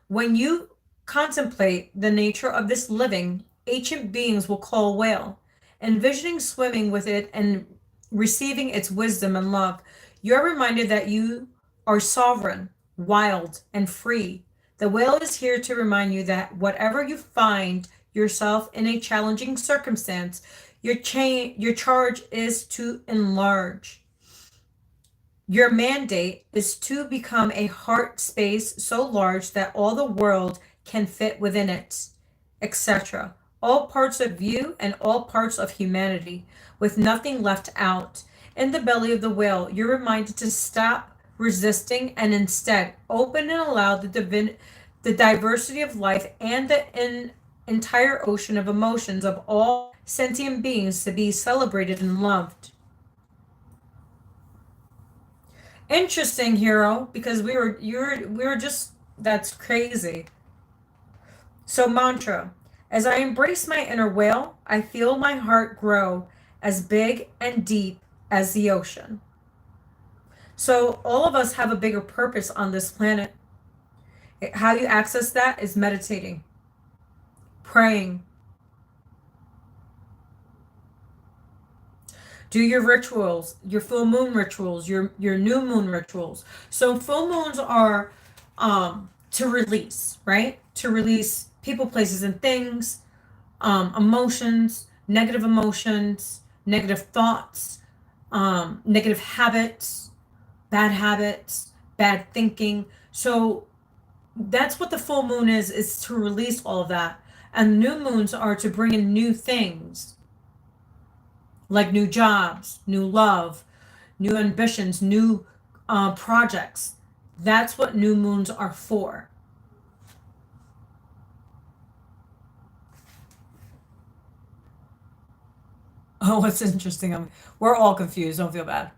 When you contemplate the nature of this living, ancient beings will call whale. Envisioning swimming with it and receiving its wisdom and love, you're reminded that you are sovereign, wild, and free. The whale is here to remind you that whatever you find yourself in a challenging circumstance, your charge is to enlarge. Your mandate is to become a heart space so large that all the world can fit within it, etc. All parts of you and all parts of humanity, with nothing left out. In the belly of the whale, you're reminded to stop resisting and instead open and allow the the diversity of life, and the entire ocean of emotions of all sentient beings to be celebrated and loved. Interesting, hero, because we were just, that's crazy. So mantra, as I embrace my inner whale, I feel my heart grow as big and deep as the ocean. So all of us have a bigger purpose on this planet. How you access that is meditating, praying. Do your rituals, your full moon rituals, your new moon rituals. So full moons are to release, right? To release people, places, and things, emotions, negative thoughts, negative habits, bad thinking. So that's what the full moon is to release all of that. And new moons are to bring in new things, like new jobs, new love, new ambitions, new projects. That's what new moons are for. Oh, what's interesting? We're all confused. Don't feel bad.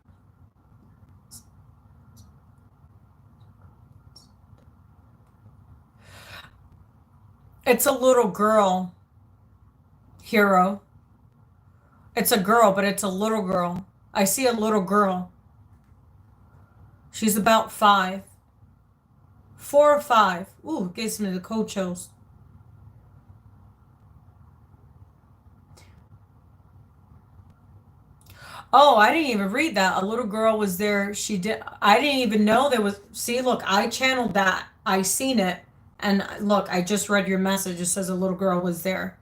It's a little girl, hero. It's a girl, but it's a little girl. I see a little girl. She's about 5. 4 or 5. Ooh, gives me the cold chills. Oh, I didn't even read that. A little girl was there. I didn't even know there was. See, look, I channeled that. I seen it. And look, I just read your message. It says a little girl was there.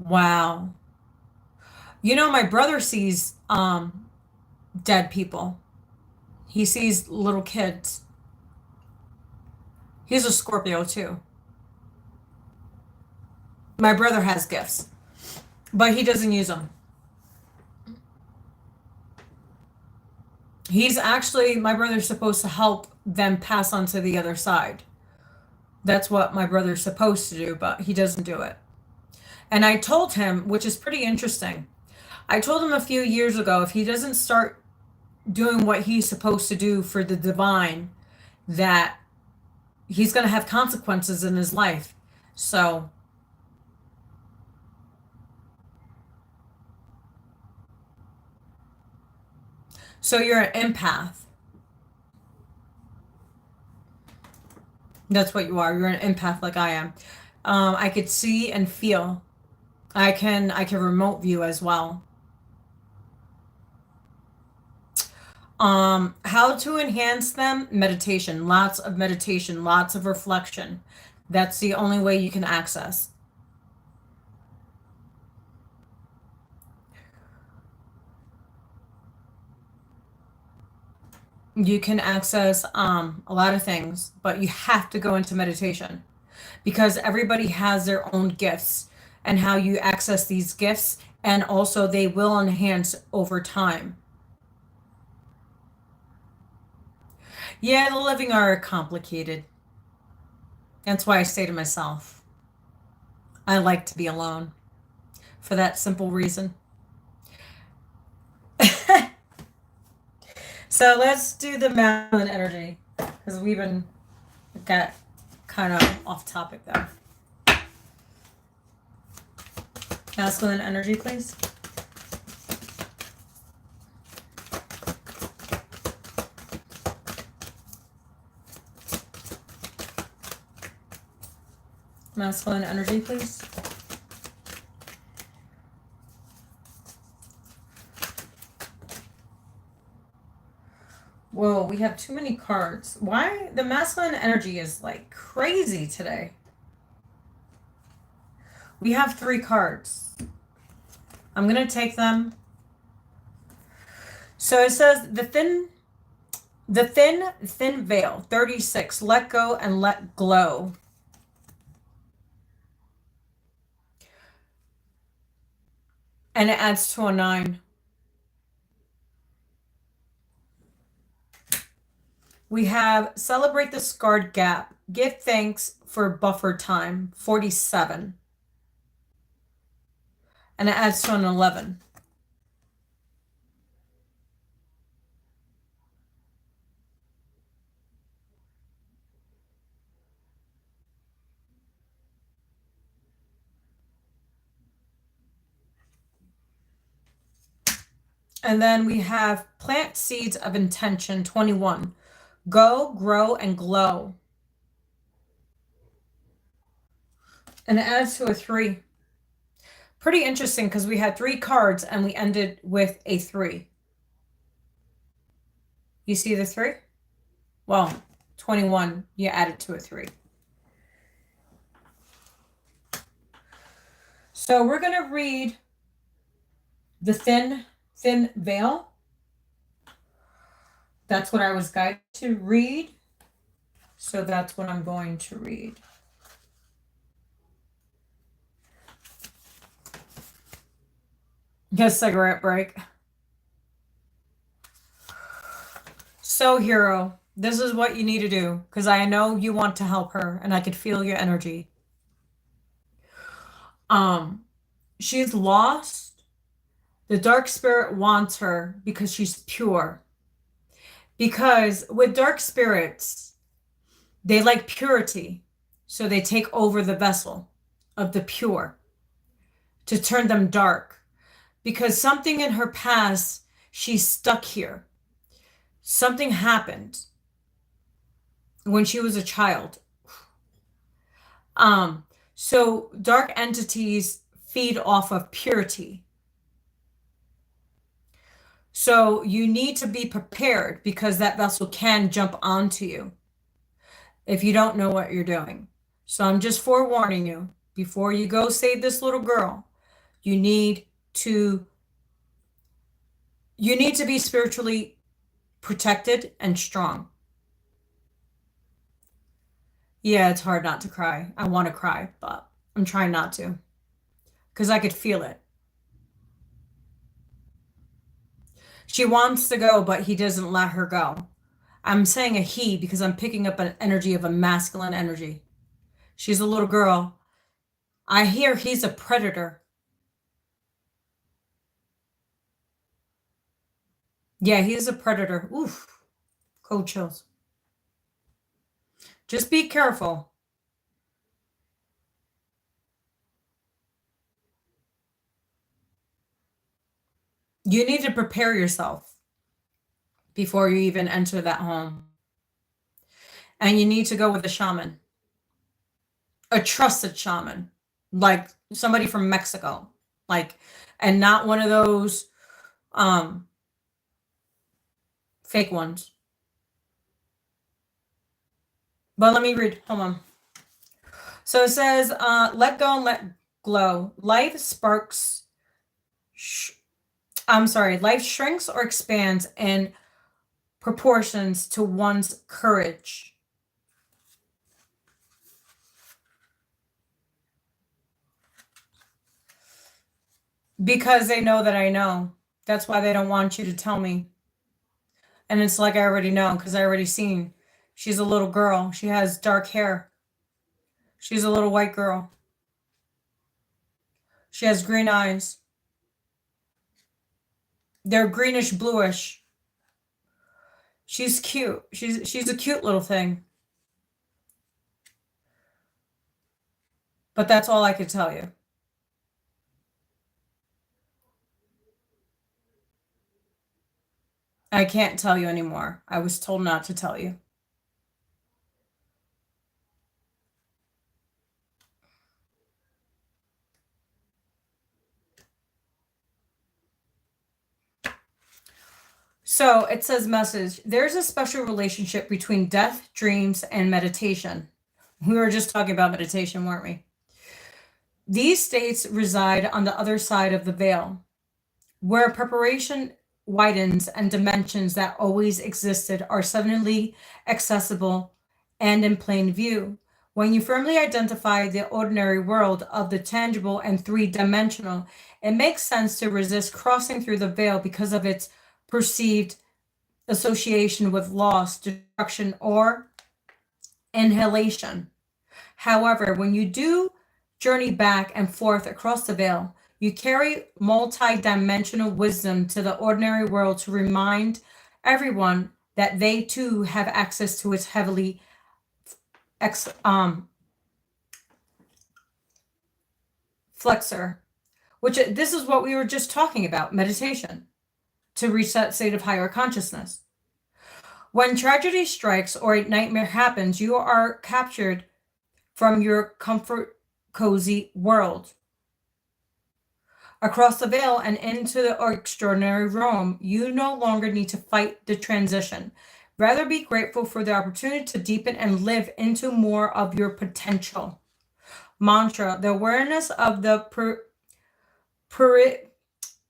Wow. You know, my brother sees dead people. He sees little kids. He's a Scorpio too. My brother has gifts, but he doesn't use them. He's actually, my brother's supposed to help them pass on to the other side. That's what my brother's supposed to do, but he doesn't do it. And I told him, which is pretty interesting, I told him a few years ago, if he doesn't start doing what he's supposed to do for the divine, that he's going to have consequences in his life. So you're an empath. That's what you are. You're an empath like I am. I could see and feel. I can remote view as well. How to enhance them? Meditation. Lots of meditation, lots of reflection. That's the only way you can access. You can access a lot of things, but you have to go into meditation because everybody has their own gifts and how you access these gifts, and also they will enhance over time. Yeah, the living are complicated. That's why I say to myself, I like to be alone for that simple reason. So let's do the masculine energy because we've got kind of off topic there. Masculine energy, please. Masculine energy, please. Whoa, we have too many cards. Why? The masculine energy is like crazy today. We have 3 cards. I'm going to take them. So it says the thin veil, 36, let go and let glow. And it adds to a 9. We have celebrate the scarred gap. Give thanks for buffer time, 47. And it adds to an 11. And then we have plant seeds of intention, 21. Go, grow, and glow. And it adds to a 3. Pretty interesting because we had 3 cards and we ended with a 3. You see the 3? Well, 21, you added to a 3. So we're going to read the thin veil. That's what I was guided to read. So that's what I'm going to read. Get a cigarette break. So, hero, this is what you need to do because I know you want to help her and I could feel your energy. She's lost. The dark spirit wants her because she's pure. Because with dark spirits, they like purity. So they take over the vessel of the pure to turn them dark. Because something in her past, she's stuck here. Something happened when she was a child. So dark entities feed off of purity. So you need to be prepared because that vessel can jump onto you if you don't know what you're doing. So I'm just forewarning you, before you go save this little girl, you need to be spiritually protected and strong. Yeah, it's hard not to cry. I want to cry, but I'm trying not to because I could feel it. She wants to go, but he doesn't let her go. I'm saying a he because I'm picking up an energy of a masculine energy. She's a little girl. I hear he's a predator. Yeah, he's a predator. Oof. Cold chills. Just be careful. You need to prepare yourself before you even enter that home. And you need to go with a shaman. A trusted shaman. Like somebody from Mexico. And not one of those fake ones. But let me read. Hold on. So it says, let go and let glow. Life shrinks or expands in proportions to one's courage. Because they know that I know. That's why they don't want you to tell me. And it's like I already know because I already seen. She's a little girl. She has dark hair. She's a little white girl. She has green eyes. They're greenish bluish. She's cute. She's a cute little thing. But that's all I could tell you. I can't tell you anymore. I was told not to tell you. So it says message. There's a special relationship between death, dreams, and meditation. We were just talking about meditation, weren't we? These states reside on the other side of the veil, where preparation widens and dimensions that always existed are suddenly accessible and in plain view. When you firmly identify the ordinary world of the tangible and three-dimensional, it makes sense to resist crossing through the veil because of its perceived association with loss, destruction, or annihilation. However, when you do journey back and forth across the veil, you carry multi-dimensional wisdom to the ordinary world to remind everyone that they too have access to its heavenly flexor, which this is what we were just talking about, meditation, to reach that state of higher consciousness. When tragedy strikes or a nightmare happens, you are captured from your comfort, cozy world. Across the veil and into the extraordinary realm, you no longer need to fight the transition. Rather, be grateful for the opportunity to deepen and live into more of your potential. Mantra: the awareness of the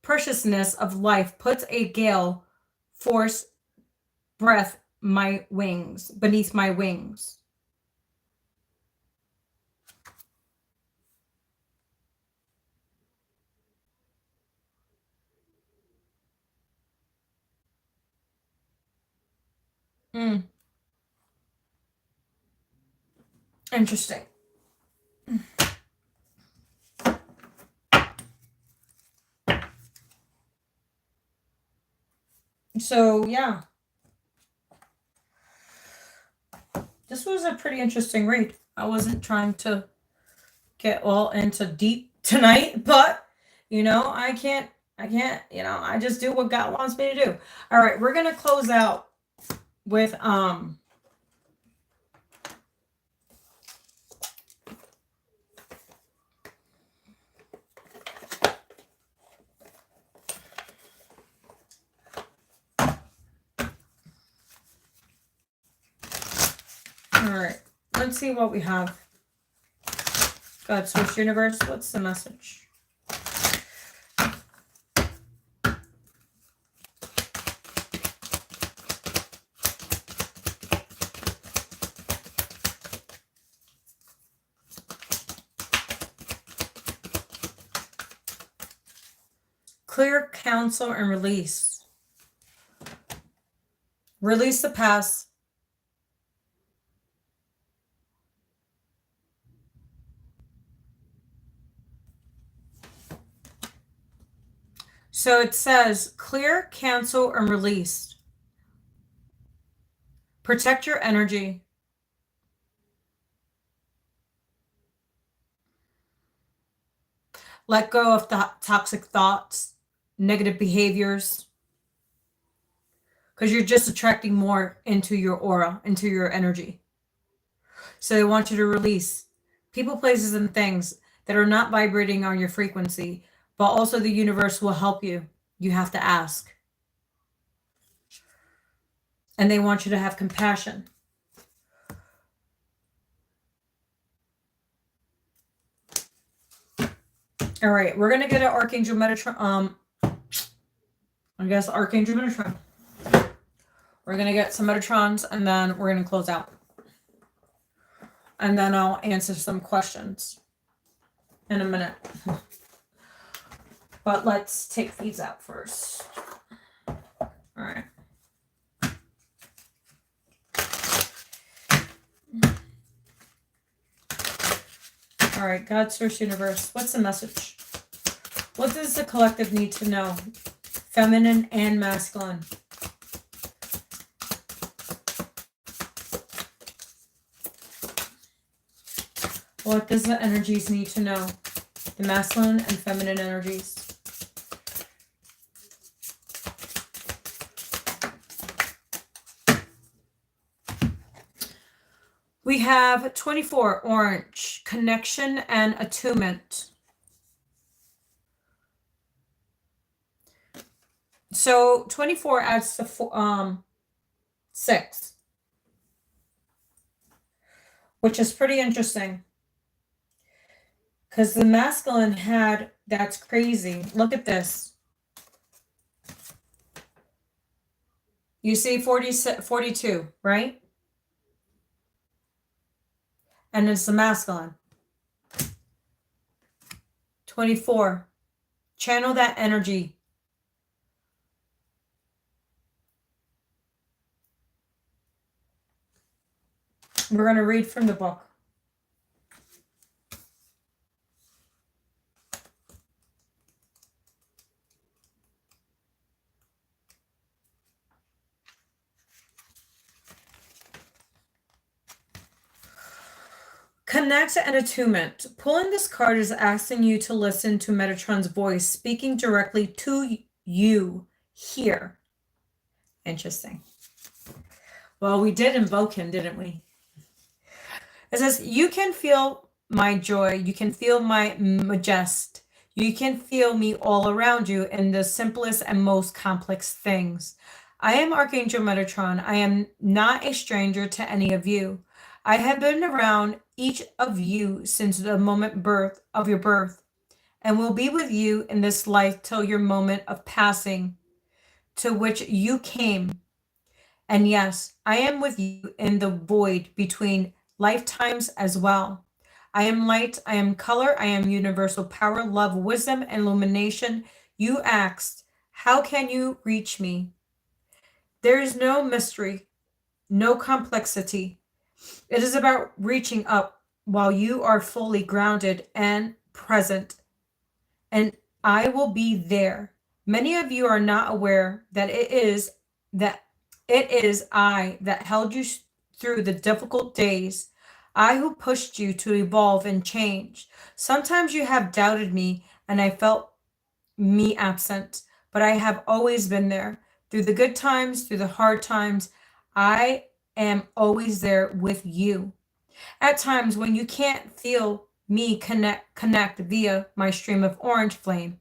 preciousness of life puts a gale force breath my wings beneath my wings. Interesting. So yeah, this was a pretty interesting read. I wasn't trying to get all into deep tonight, but I can't, I just do what God wants me to do. All right, we're going to close out with all right, let's see what we have. God, Source Universe, what's the message? Clear, counsel, and release. Release the past. So it says clear, cancel, and release. Protect your energy. Let go of toxic thoughts, negative behaviors, because you're just attracting more into your aura, into your energy. So they want you to release people, places, and things that are not vibrating on your frequency, but also the universe will help you. You have to ask. And they want you to have compassion. All right, we're going to get an Archangel Metatron. I guess Archangel Metatron. We're going to get some Metatrons, and then we're going to close out. And then I'll answer some questions in a minute. But let's take these out first. All right. All right, God, Source, Universe, what's the message? What does the collective need to know? Feminine and masculine. What does the energies need to know? The masculine and feminine energies. We have 24, orange, connection and attunement. So 24 adds to 6, which is pretty interesting. Because the masculine had, that's crazy. Look at this. You see 42, right? and it's the masculine. 24. Channel that energy. We're going to read from the book. Connect and attunement. Pulling this card is asking you to listen to Metatron's voice speaking directly to you here. Interesting. Well, we did invoke him, didn't we? It says, you can feel my joy. You can feel my majesty. You can feel me all around you in the simplest and most complex things. I am Archangel Metatron. I am not a stranger to any of you. I have been around each of you since the moment of your birth, and will be with you in this life till your moment of passing, to which you came. And yes, I am with you in the void between lifetimes as well. I am light, I am color, I am universal power, love, wisdom, and illumination. You asked, how can you reach me? There is no mystery, no complexity. It is about reaching up while you are fully grounded and present, and I will be there. Many of you are not aware that it is I that held you through the difficult days. I who pushed you to evolve and change. Sometimes you have doubted me and I felt me absent, but I have always been there. Through the good times, through the hard times, I am always there with you. At times when you can't feel me connect via my stream of orange flame,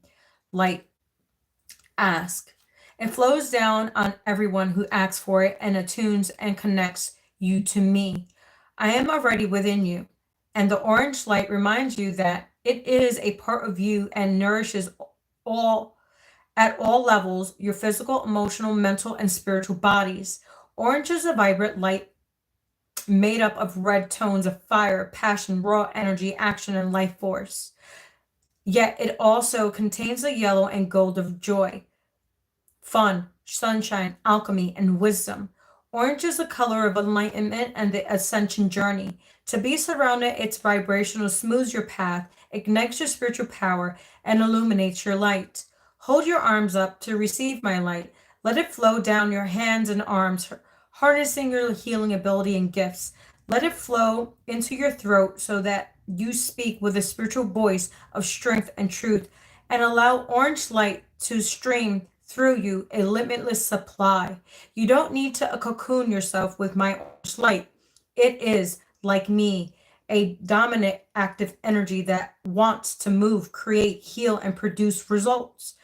light, ask. It flows down on everyone who asks for it and attunes and connects you to me. I am already within you, and the orange light reminds you that it is a part of you and nourishes all at all levels, your physical, emotional, mental, and spiritual bodies. Orange is a vibrant light made up of red tones of fire, passion, raw energy, action, and life force. Yet it also contains the yellow and gold of joy, fun, sunshine, alchemy, and wisdom. Orange is the color of enlightenment and the ascension journey. To be surrounded, its vibration smooths your path, ignites your spiritual power, and illuminates your light. Hold your arms up to receive my light. Let it flow down your hands and arms, harnessing your healing ability and gifts. Let it flow into your throat so that you speak with a spiritual voice of strength and truth, and allow orange light to stream through you, a limitless supply. You don't need to cocoon yourself with my orange light. It is, like me, a dominant active energy that wants to move, create, heal, and produce results.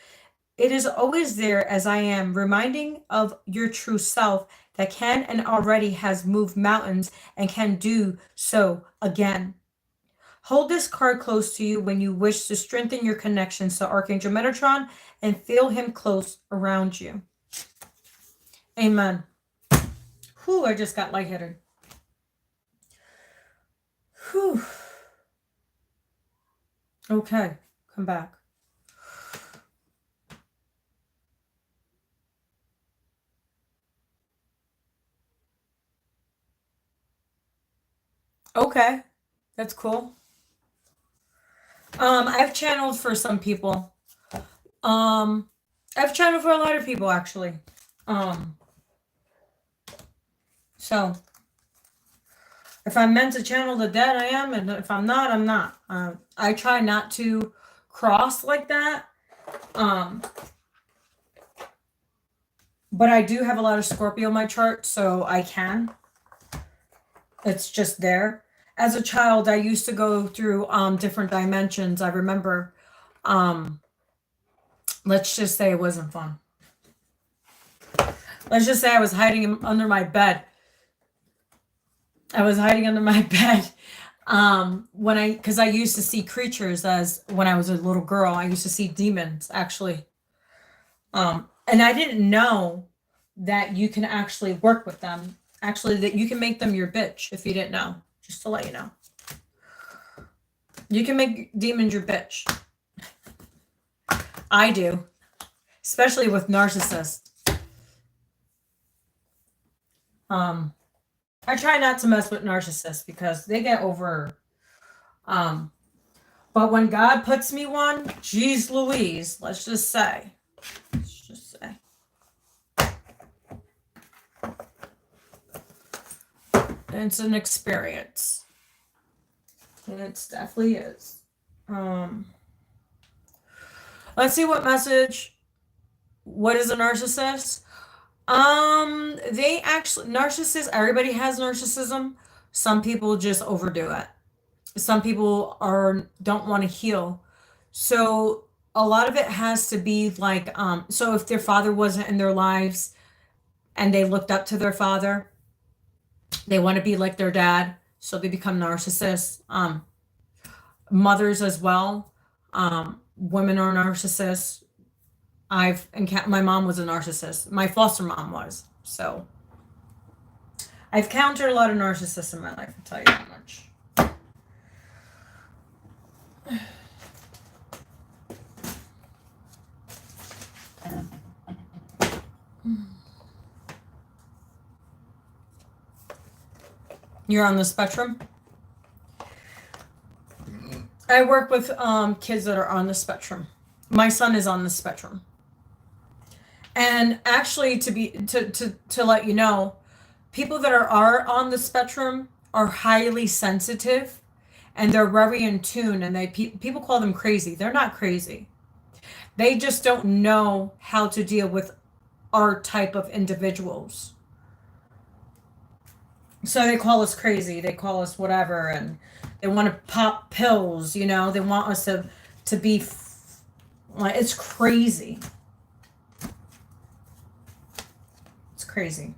It is always there as I am, reminding of your true self that can and already has moved mountains and can do so again. Hold this card close to you when you wish to strengthen your connections to Archangel Metatron and feel him close around you. Amen. Whew, I just got lightheaded. Whew. Okay, come back. Okay, that's cool. I've channeled for some people. I've channeled for a lot of people actually. So if I'm meant to channel the dead, I am, and if I'm not, I'm not. I try not to cross like that. But I do have a lot of Scorpio in my chart, so I can. It's just there. As a child, I used to go through different dimensions. I remember, let's just say it wasn't fun. Let's just say I was hiding under my bed. I was hiding under my bed because I used to see creatures when I was a little girl. I used to see demons actually. And I didn't know that you can actually work with them. Actually, that you can make them your bitch if you didn't know. Just to let you know. You can make demons your bitch. I do. Especially with narcissists. I try not to mess with narcissists because they get over. But when God puts me one, geez Louise, let's just say. It's an experience. And it definitely is. Let's see what message. What is a narcissist? They actually, narcissists, everybody has narcissism. Some people just overdo it. Some people don't want to heal. So a lot of it has to be like, so if their father wasn't in their lives and they looked up to their father, they want to be like their dad, so they become narcissists. Mothers as well. Women are narcissists. My mom was a narcissist. My foster mom was. So I've encountered a lot of narcissists in my life, I'll tell you that much. You're on the spectrum? I work with kids that are on the spectrum. My son is on the spectrum. And actually, to let you know, people that are on the spectrum are highly sensitive, and they're very in tune. And people call them crazy. They're not crazy. They just don't know how to deal with our type of individuals. So they call us crazy. They call us whatever, and they want to pop pills. You know, they want us to be like, it's crazy. It's crazy.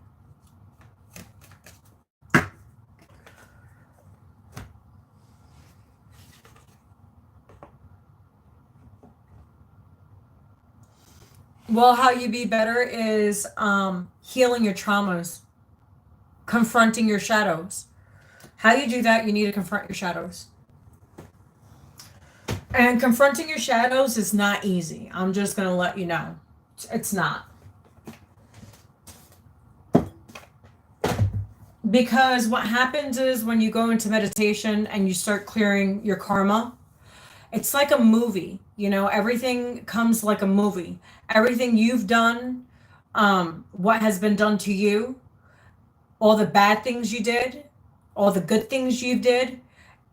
Well, how you be better is healing your traumas, confronting your shadows. How you do that, you need to confront your shadows. And confronting your shadows is not easy. I'm just going to let you know. It's not. Because what happens is when you go into meditation and you start clearing your karma, it's like a movie. You know, everything comes like a movie. Everything you've done, what has been done to you, all the bad things you did, all the good things you did,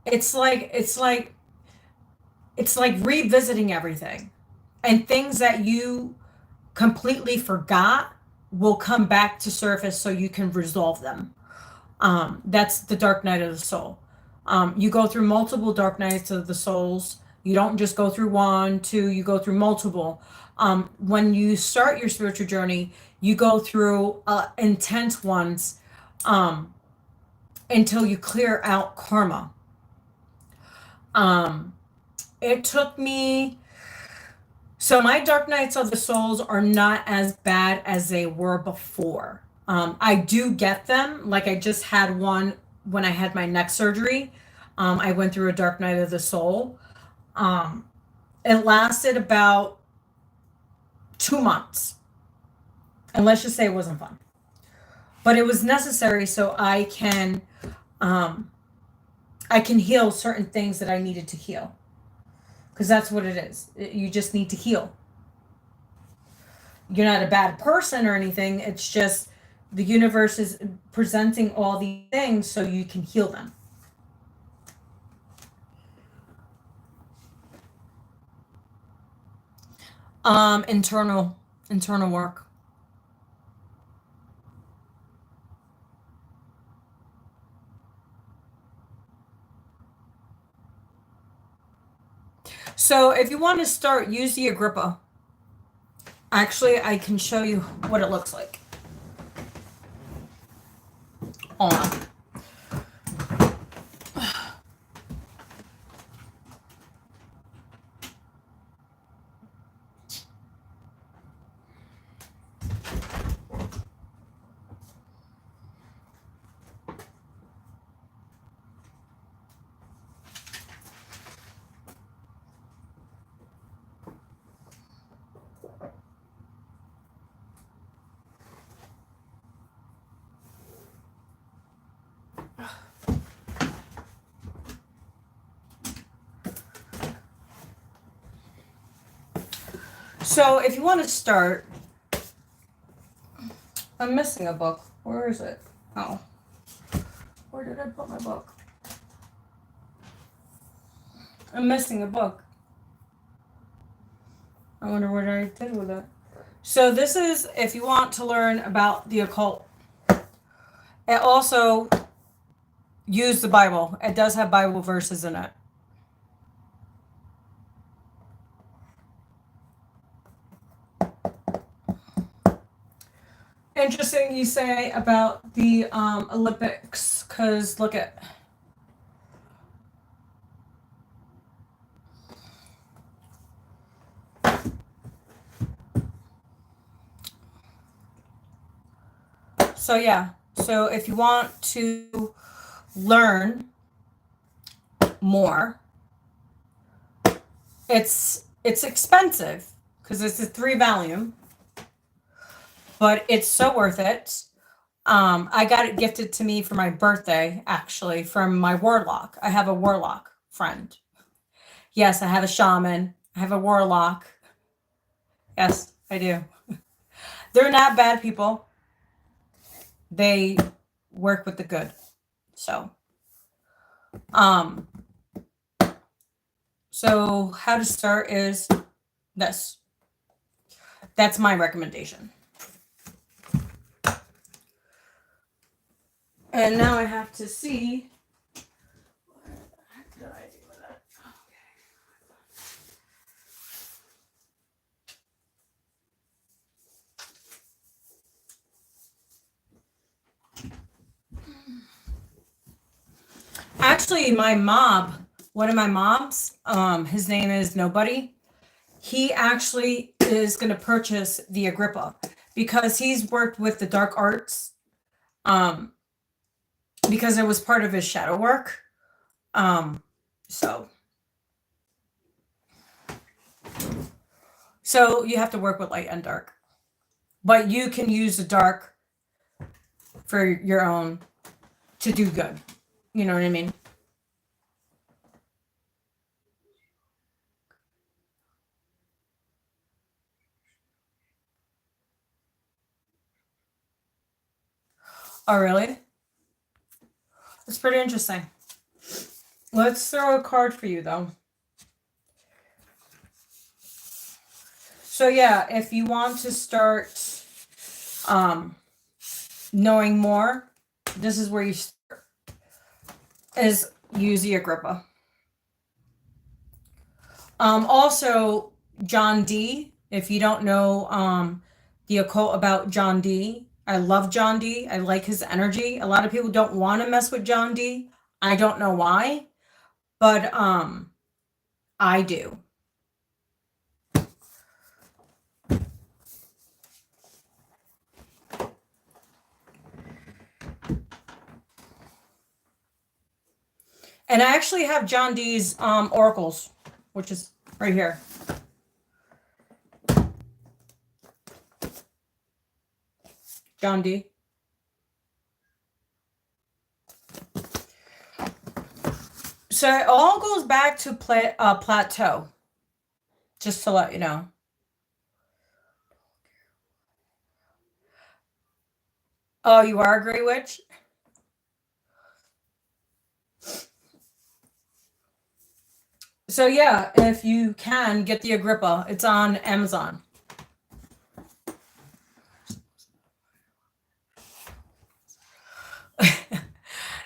it's like revisiting everything. And things that you completely forgot will come back to surface so you can resolve them. That's the dark night of the soul. You go through multiple dark nights of the souls. You don't just go through 1, 2, you go through multiple. When you start your spiritual journey, you go through intense ones until you clear out karma. It took me, so my dark nights of the souls are not as bad as they were before. I do get them. Like I just had one when I had my neck surgery. I went through a dark night of the soul. It lasted about 2 months. And let's just say it wasn't fun. But it was necessary so I can heal certain things that I needed to heal. Because that's what it is. You just need to heal. You're not a bad person or anything. It's just the universe is presenting all these things so you can heal them. Internal work. So if you want to start, use the Agrippa. Actually, I can show you what it looks like. Hold on. So if you want to start, I'm missing a book. Where is it? Oh, where did I put my book? I'm missing a book. I wonder what I did with it. So this is if you want to learn about the occult. It also use the Bible. It does have Bible verses in it. Interesting you say about the Olympics, because look at. So yeah, so if you want to learn more, it's expensive because it's a 3-volume, but it's so worth it. I got it gifted to me for my birthday, actually, from my warlock. I have a warlock friend. Yes, I have a shaman. I have a warlock. Yes, I do. They're not bad people. They work with the good. So how to start is this. That's my recommendation. And now I have to see. What the heck did I do with that? Actually, one of my moms, his name is Nobody. He actually is going to purchase the Agrippa because he's worked with the dark arts, because it was part of his shadow work. So you have to work with light and dark, but you can use the dark for your own to do good. You know what I mean? Oh, really? That's pretty interesting. Let's throw a card for you, though. So, yeah, if you want to start knowing more, this is where you start, is use the Agrippa. Also, John Dee, if you don't know the occult about John Dee, I love John Dee. I like his energy. A lot of people don't want to mess with John Dee. I don't know why, but I do. And I actually have John Dee's oracles, which is right here. John Dee. So it all goes back to plateau, just to let you know. Oh, you are a Grey Witch? So yeah, if you can, get the Agrippa. It's on Amazon.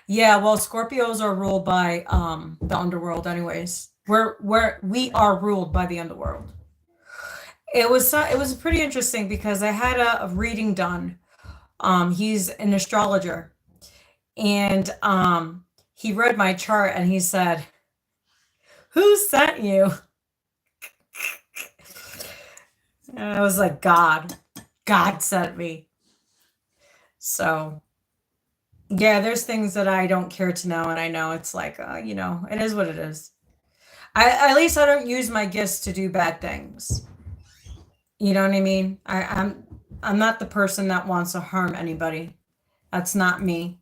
Yeah, well, Scorpios are ruled by the underworld anyways. We are ruled by the underworld. It was pretty interesting because I had a reading done. He's an astrologer, and he read my chart and he said, "Who sent you?" And I was like, God sent me. So yeah, there's things that I don't care to know, and I know it's like, it is what it is. At least I don't use my gifts to do bad things. You know what I mean? I'm not the person that wants to harm anybody. That's not me.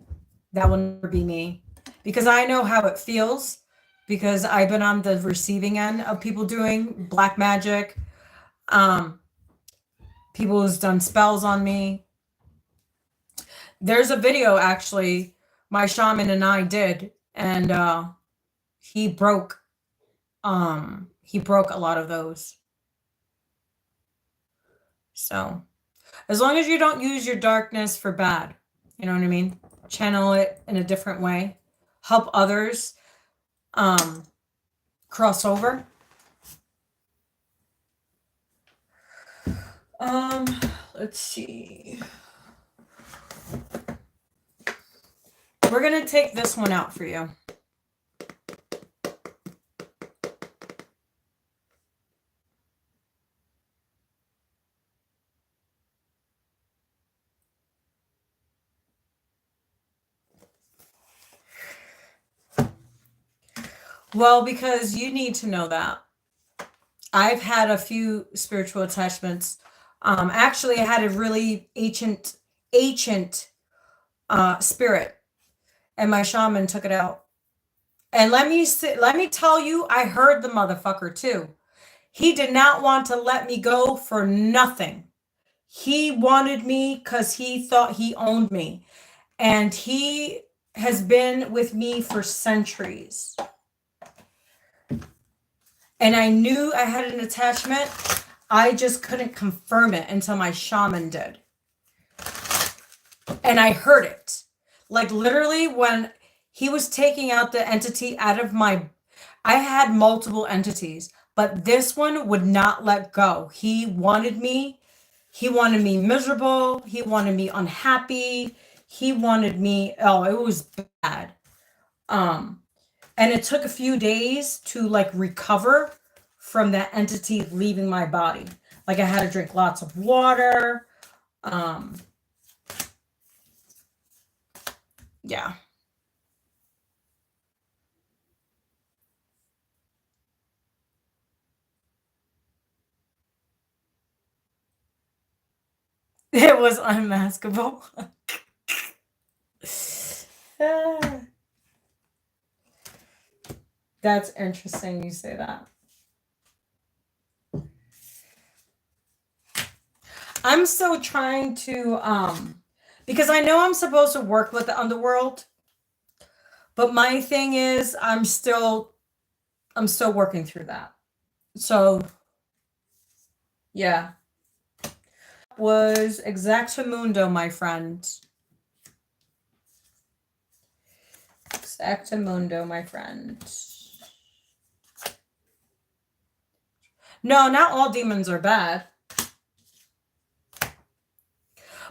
That will never be me. Because I know how it feels, because I've been on the receiving end of people doing black magic, People who's done spells on me. There's a video actually my shaman and I did, and he broke a lot of those. So as long as you don't use your darkness for bad, you know what I mean? Channel it in a different way. Help others cross over. Let's see. We're going to take this one out for you. Well, because you need to know that. I've had a few spiritual attachments. Actually, I had a really ancient spirit, and my shaman took it out. And let me tell you, I heard the motherfucker too. He did not want to let me go for nothing. He wanted me because he thought he owned me. And he has been with me for centuries. And I knew I had an attachment. I just couldn't confirm it until my shaman did. And I heard it. Like literally when he was taking out the entity out of I had multiple entities, but this one would not let go. He wanted me miserable. He wanted me unhappy. He wanted me, it was bad. And it took a few days to like recover from that entity leaving my body. Like I had to drink lots of water. Yeah. It was unmaskable. That's interesting you say that. I'm still trying to, because I know I'm supposed to work with the underworld, but my thing is I'm still working through that. So, yeah. Was Exactamundo, my friend. Exactamundo, my friend. No, not all demons are bad.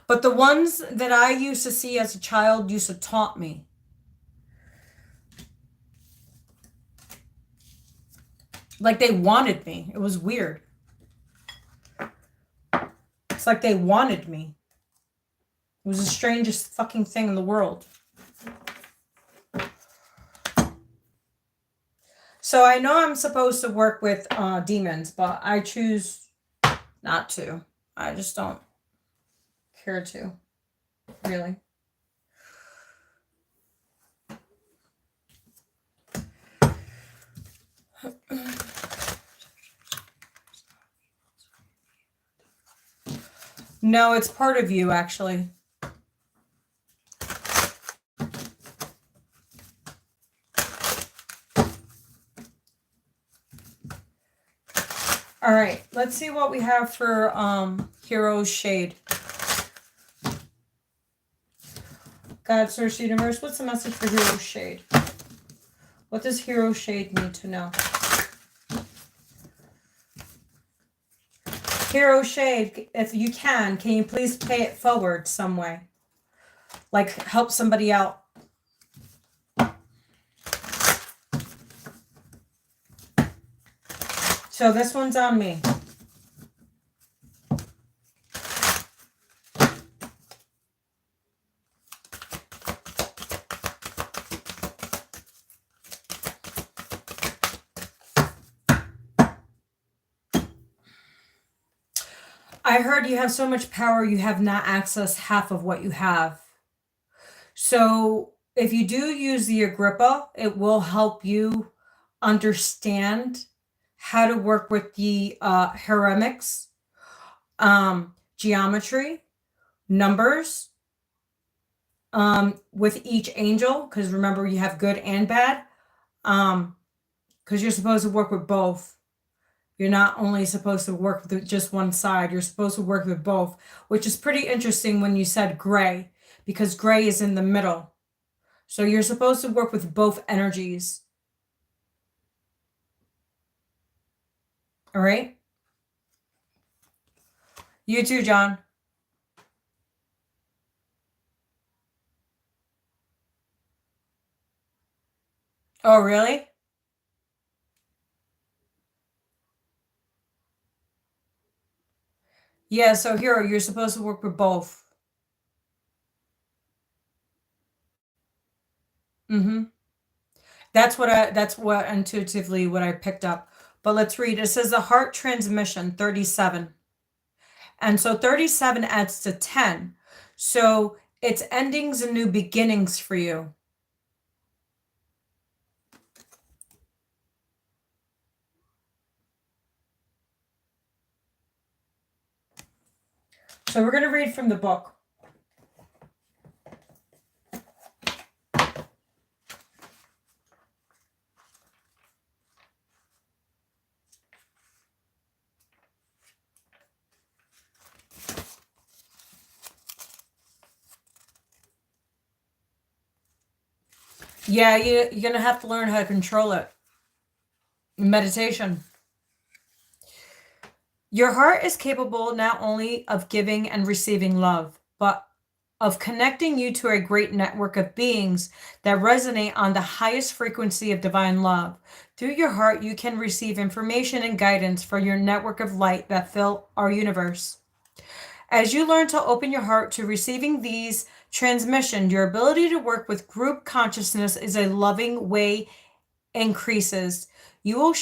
But the ones that I used to see as a child used to taunt me. Like they wanted me. It was weird. It's like they wanted me. It was the strangest fucking thing in the world. So I know I'm supposed to work with demons, but I choose not to. I just don't care to, really. No, it's part of you, actually. All right, let's see what we have for Hero's Shade. God, Source Universe, what's the message for Hero's Shade? What does Hero Shade need to know? Hero Shade, if you can you please pay it forward some way? Like help somebody out. So this one's on me. I heard you have so much power, you have not accessed half of what you have. So if you do use the Agrippa, it will help you understand how to work with the heremics geometry, numbers, with each angel, because remember you have good and bad, because you're supposed to work with both. You're not only supposed to work with just one side, you're supposed to work with both, which is pretty interesting when you said gray, because gray is in the middle. So you're supposed to work with both energies. All right? You too, John. Oh, really? Yeah, so Hero, you're supposed to work with both. Mm-hmm. That's what intuitively what I picked up. But let's read. It says the heart transmission 37. And so 37 adds to 10. So it's endings and new beginnings for you. So we're going to read from the book. Yeah, you're going to have to learn how to control it. Meditation. Your heart is capable not only of giving and receiving love, but of connecting you to a great network of beings that resonate on the highest frequency of divine love. Through your heart, you can receive information and guidance for your network of light that fill our universe. As you learn to open your heart to receiving these transmissions, your ability to work with group consciousness is a loving way increases. You will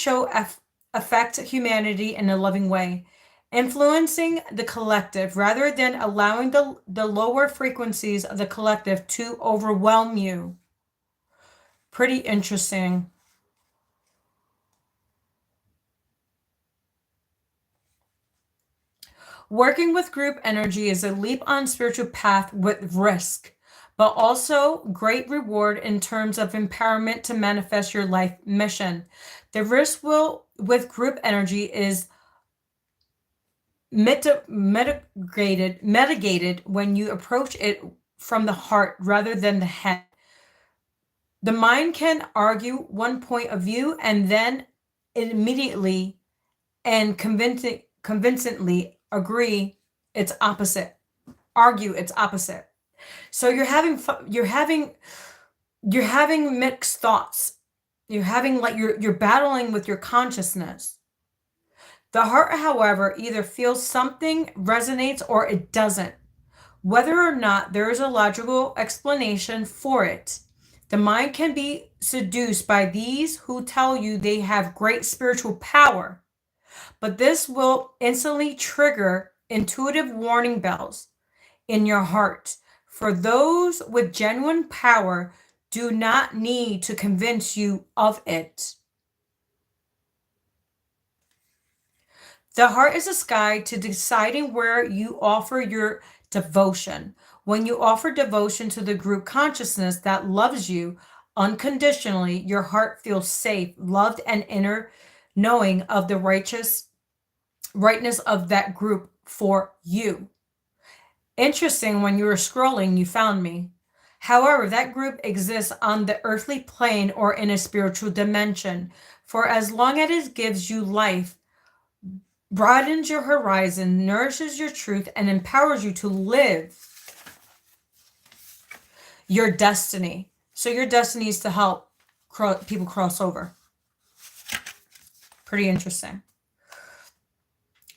affect humanity in a loving way, influencing the collective rather than allowing the lower frequencies of the collective to overwhelm you. Pretty interesting. Working with group energy is a leap on spiritual path with risk, but also great reward in terms of empowerment to manifest your life mission. The risk with group energy is mitigated when you approach it from the heart rather than the head. The mind can argue one point of view and then immediately and convincingly argue its opposite. So you're having mixed thoughts. You're having you're battling with your consciousness. The heart, however, either feels something resonates or it doesn't. Whether or not there is a logical explanation for it, the mind can be seduced by these who tell you they have great spiritual power. But this will instantly trigger intuitive warning bells in your heart. For those with genuine power do not need to convince you of it. The heart is a guide to deciding where you offer your devotion. When you offer devotion to the group consciousness that loves you unconditionally, your heart feels safe, loved, and inner knowing of the rightness of that group for you. Interesting, when you were scrolling, you found me. However, that group exists on the earthly plane or in a spiritual dimension. For as long as it gives you life, broadens your horizon, nourishes your truth, and empowers you to live your destiny. So your destiny is to help people cross over. Pretty interesting.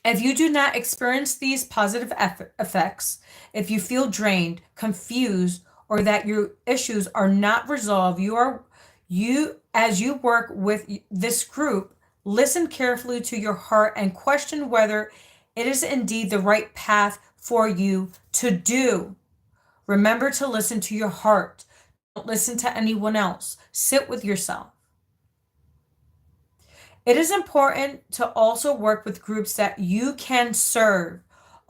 If you do not experience these positive effects, if you feel drained, confused, or that your issues are not resolved, as you work with this group, listen carefully to your heart and question whether it is indeed the right path for you to do. Remember to listen to your heart. Don't listen to anyone else. Sit with yourself. It is important to also work with groups that you can serve.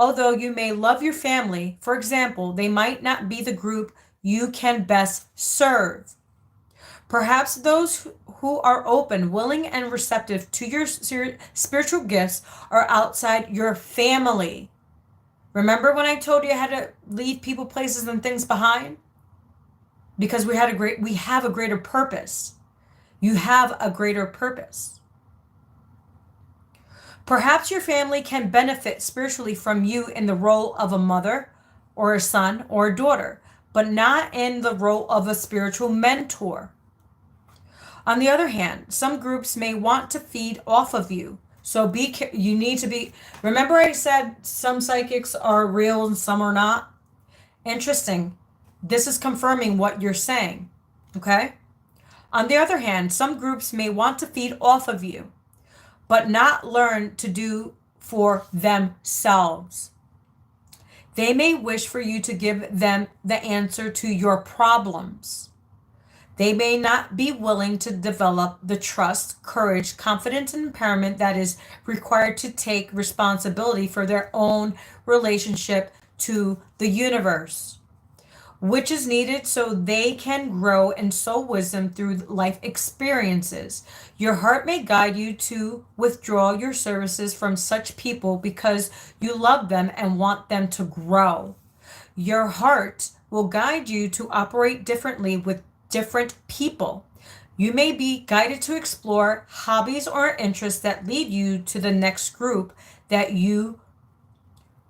Although you may love your family, for example, they might not be the group you can best serve. Perhaps those who are open, willing, and receptive to your spiritual gifts are outside your family. Remember when I told you I had to leave people, places, and things behind? Because we have a greater purpose. You have a greater purpose. Perhaps your family can benefit spiritually from you in the role of a mother or a son or a daughter, but not in the role of a spiritual mentor. On the other hand, some groups may want to feed off of you. So you need to be, remember I said some psychics are real and some are not? Interesting. This is confirming what you're saying. Okay? On the other hand, some groups may want to feed off of you, but not learn to do for themselves. They may wish for you to give them the answer to your problems. They may not be willing to develop the trust, courage, confidence, and empowerment that is required to take responsibility for their own relationship to the universe, which is needed so they can grow and sow wisdom through life experiences. Your heart may guide you to withdraw your services from such people because you love them and want them to grow. Your heart will guide you to operate differently with different people. You may be guided to explore hobbies or interests that lead you to the next group that you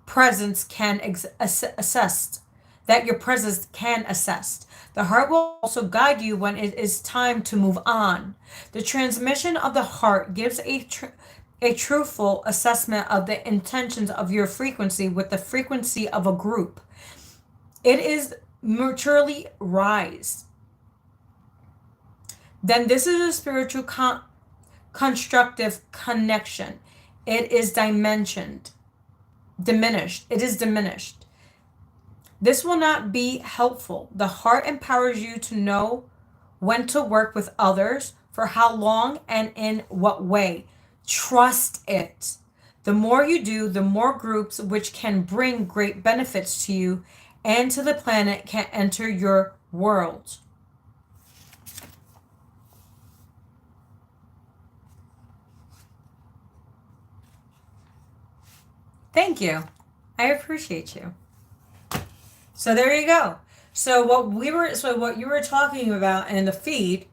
presence can assess. That your presence can assess. The heart will also guide you when it is time to move on. The transmission of the heart gives a truthful assessment of the intentions of your frequency with the frequency of a group. It is mutually rise. Then this is a spiritual constructive connection. It is diminished. It is diminished. This will not be helpful. The heart empowers you to know when to work with others, for how long, and in what way. Trust it. The more you do, the more groups which can bring great benefits to you and to the planet can enter your world. Thank you. I appreciate you. So there you go. So what you were talking about in the feed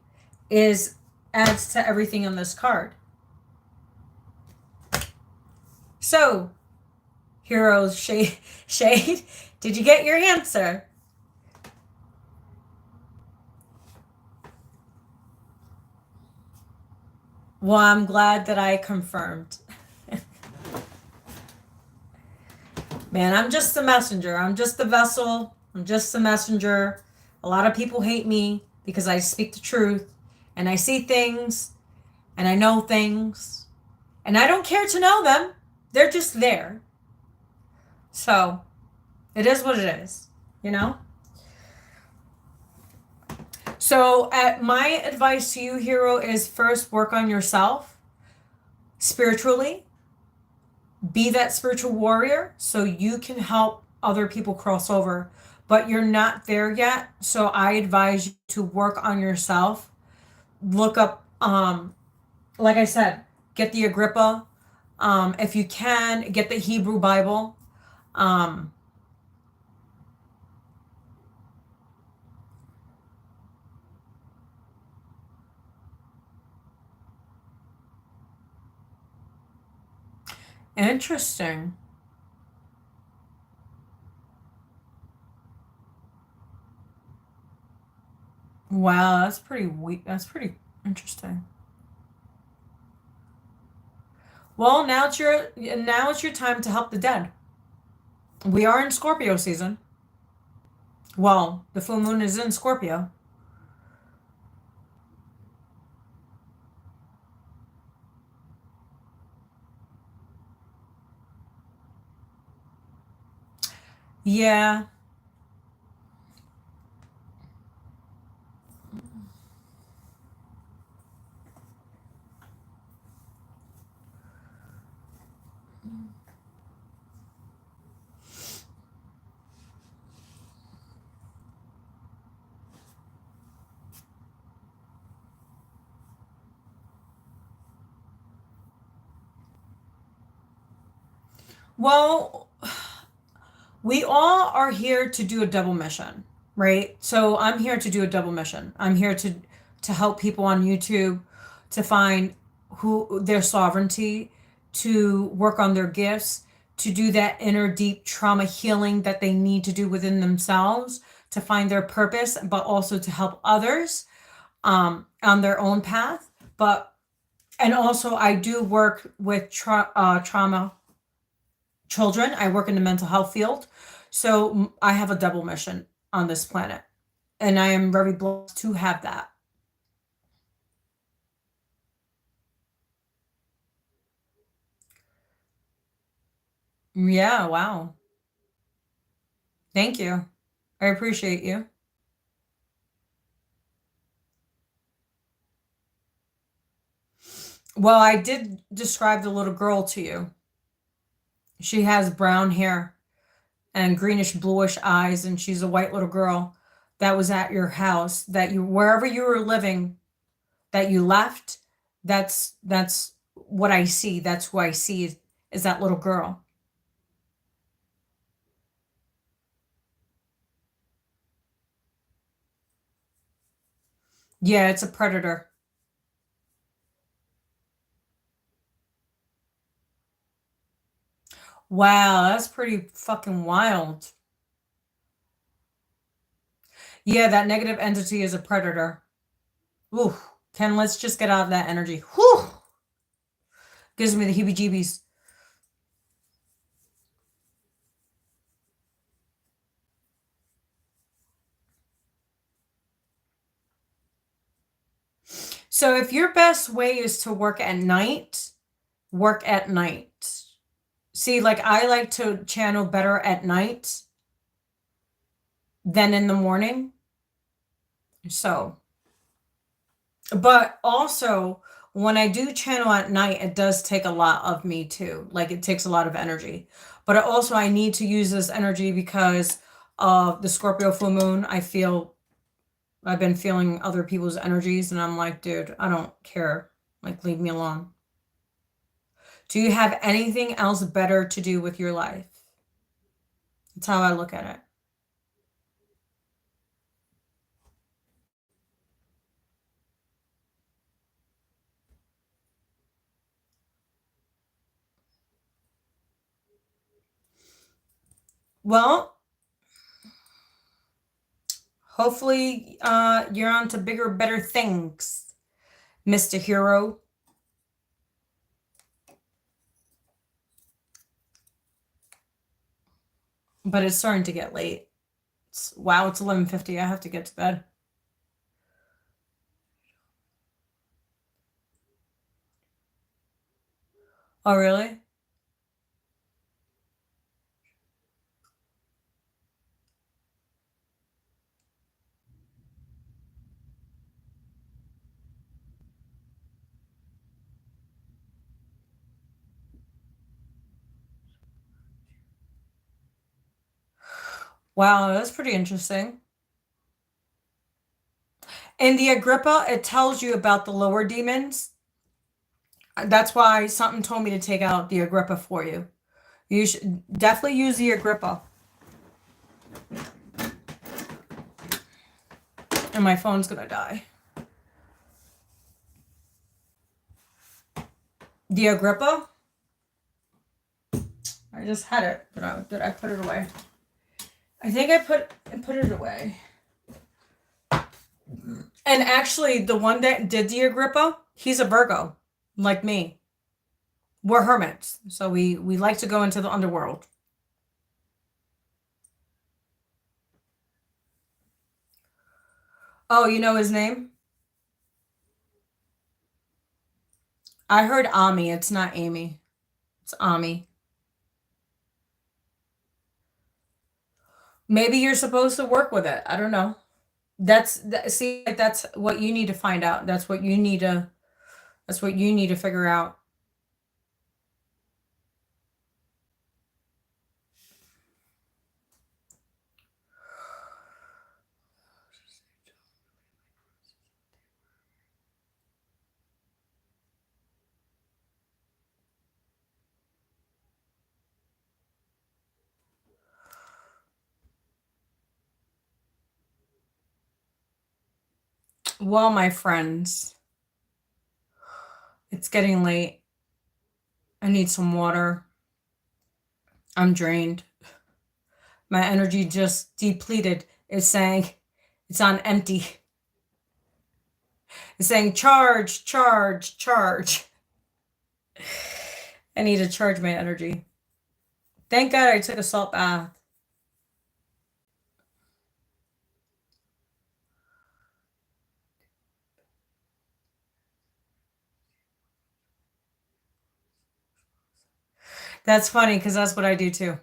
is adds to everything on this card. So, Heroes Shade, did you get your answer? Well, I'm glad that I confirmed. Man, I'm just the messenger. I'm just the vessel. I'm just the messenger. A lot of people hate me because I speak the truth and I see things and I know things and I don't care to know them. They're just there. So it is what it is, you know? So my advice to you, Hero, is first work on yourself spiritually. Be that spiritual warrior so you can help other people cross over. But you're not there yet. So I advise you to work on yourself. Look up, like I said, get the Agrippa. If you can, get the Hebrew Bible. Interesting. Wow, that's pretty weak. That's pretty interesting. Well, now it's your time to help the dead. We are in Scorpio season. Well, the full moon is in Scorpio. Yeah. Well, we all are here to do a double mission, right? So I'm here to do a double mission. I'm here to help people on YouTube to find who their sovereignty, to work on their gifts, to do that inner deep trauma healing that they need to do within themselves, to find their purpose, but also to help others on their own path. But and also I do work with trauma children. I work in the mental health field. So I have a double mission on this planet. And I am very blessed to have that. Yeah, wow. Thank you. I appreciate you. Well, I did describe the little girl to you. She has brown hair and greenish bluish eyes, and she's a white little girl that was at your house, that you, wherever you were living, that you left. That's what I see. That's who I see is that little girl. Yeah, it's a predator. Wow, that's pretty fucking wild. Yeah, that negative entity is a predator. Ooh, Ken, let's just get out of that energy. Whew! Gives me the heebie-jeebies. So if your best way is to work at night, work at night. See, like I like to channel better at night than in the morning. So, but also when I do channel at night, it does take a lot of me too. Like it takes a lot of energy. But also I need to use this energy because of the Scorpio full moon. I've been feeling other people's energies and I'm like, dude, I don't care. Like leave me alone. Do you have anything else better to do with your life? That's how I look at it. Well, hopefully you're on to bigger, better things, Mr. Hero. But it's starting to get late. Wow, it's 11:50. I have to get to bed. Oh, really? Wow, that's pretty interesting. In the Agrippa, it tells you about the lower demons. That's why something told me to take out the Agrippa for you. You should definitely use the Agrippa. And my phone's gonna die. The Agrippa? I just had it, but did I put it away? I think I put it away. And actually, the one that did the Agrippa, he's a Virgo, like me. We're hermits, so we like to go into the underworld. Oh, you know his name? I heard Ami. It's not Amy. It's Ami. Maybe you're supposed to work with it. I don't know. See, like that's what you need to find out. That's what you need to figure out. Well, my friends, it's getting late. I need some water. I'm drained. My energy just depleted. It's saying it's on empty. It's saying charge, charge, charge. I need to charge my energy. Thank God I took a salt bath. That's funny because that's what I do too.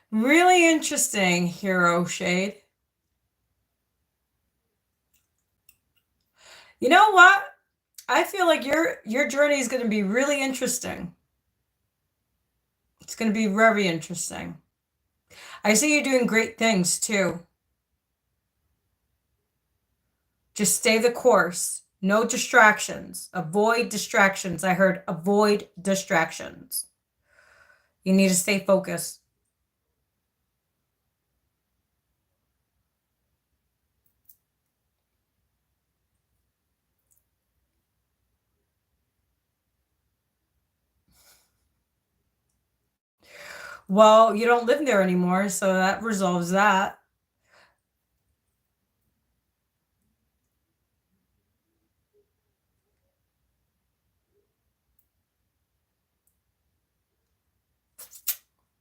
Really interesting, Hero Shade. You know what? I feel like your journey is going to be really interesting. It's going to be very interesting. I see you doing great things too. Just stay the course. No distractions. Avoid distractions. I heard avoid distractions. You need to stay focused. Well, you don't live there anymore, so that resolves that.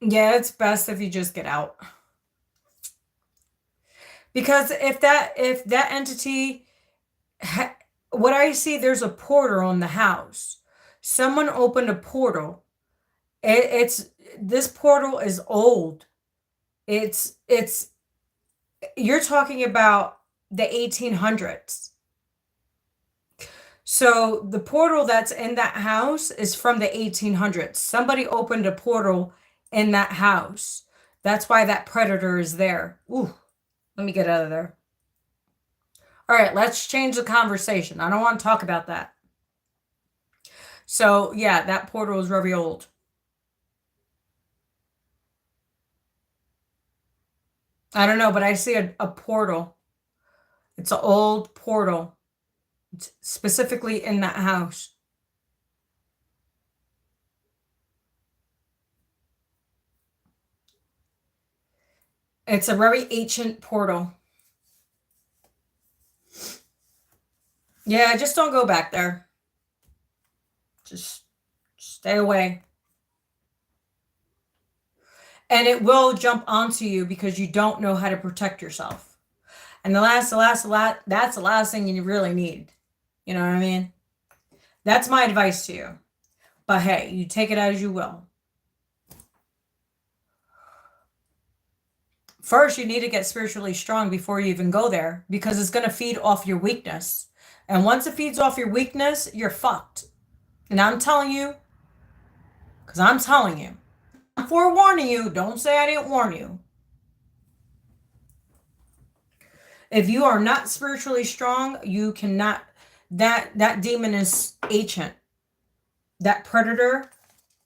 Yeah, it's best if you just get out. Because if that entity, what I see, there's a portal on the house. Someone opened a portal. It's this portal is old. It's you're talking about the 1800s. So the portal that's in that house is from the 1800s. Somebody opened a portal in that house. That's why that predator is there. Ooh, let me get out of there. All right, let's change the conversation. I don't want to talk about that. So yeah, that portal is very old. I don't know, but I see a portal. It's an old portal. It's specifically in that house. It's a very ancient portal. Yeah, just don't go back there. Just stay away. And it will jump onto you because you don't know how to protect yourself. And that's the last thing you really need. You know what I mean? That's my advice to you. But hey, you take it as you will. First, you need to get spiritually strong before you even go there because it's going to feed off your weakness. And once it feeds off your weakness, you're fucked. And I'm telling you, because I'm telling you, I'm forewarning you. Don't say I didn't warn you. If you are not spiritually strong, you cannot. That demon is ancient. That predator.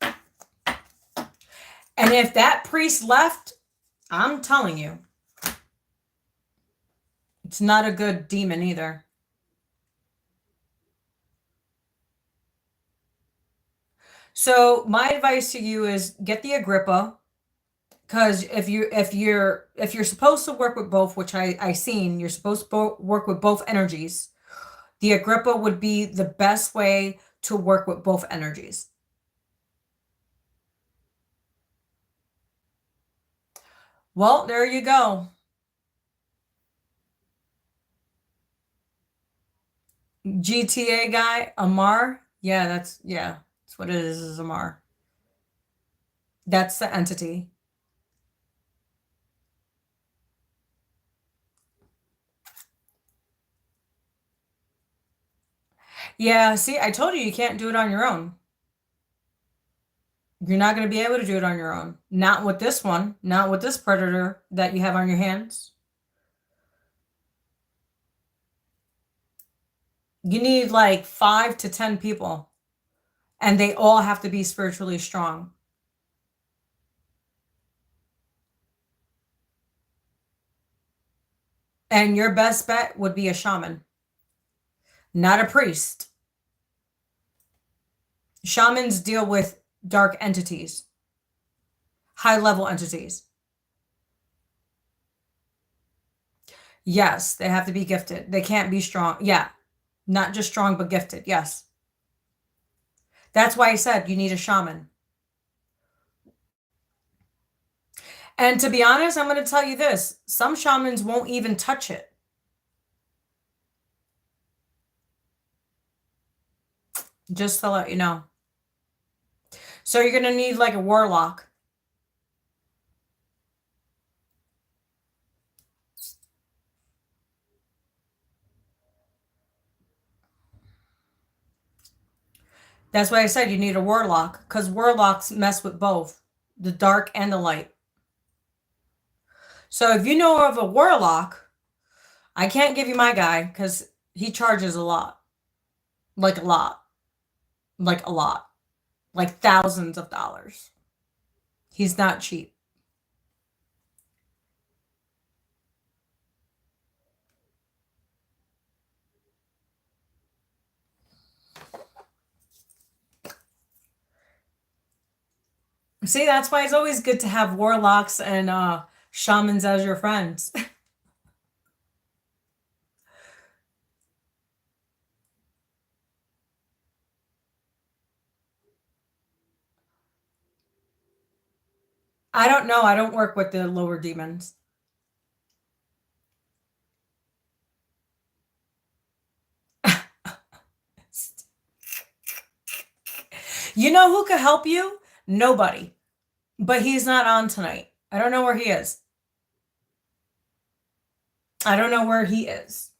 And if that priest left, I'm telling you, it's not a good demon either. So my advice to you is get the Agrippa, because if you're supposed to work with both, which I seen, you're supposed to work with both energies. The Agrippa would be the best way to work with both energies. Well, there you go. GTA guy, Amar. Yeah, that's what it is Amar. That's the entity. Yeah, see, I told you can't do it on your own. You're not going to be able to do it on your own. Not with this one. Not with this predator that you have on your hands. You need like 5 to 10 people. And they all have to be spiritually strong. And your best bet would be a shaman, not a priest. Shamans deal with dark entities, high-level entities. Yes, they have to be gifted. They can't be strong. Yeah, not just strong, but gifted. Yes. That's why I said you need a shaman. And to be honest, I'm going to tell you this. Some shamans won't even touch it. Just to let you know. So you're going to need like a warlock. That's why I said you need a warlock, because warlocks mess with both the dark and the light. So if you know of a warlock, I can't give you my guy because he charges a lot. Like a lot. Like a lot. Like thousands of dollars. He's not cheap. See, that's why it's always good to have warlocks and shamans as your friends. I don't know. I don't work with the lower demons. You know who could help you? Nobody. But he's not on tonight. I don't know where he is. I don't know where he is.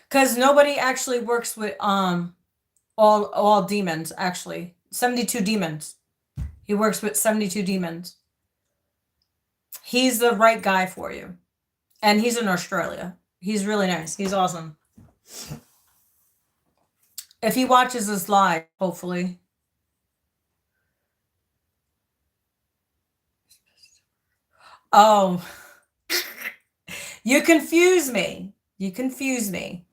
Because nobody actually works with all demons, actually. 72 demons. He works with 72 demons. He's the right guy for you. And he's in Australia. He's really nice. He's awesome. If he watches this live, hopefully. Oh. You confuse me. You confuse me.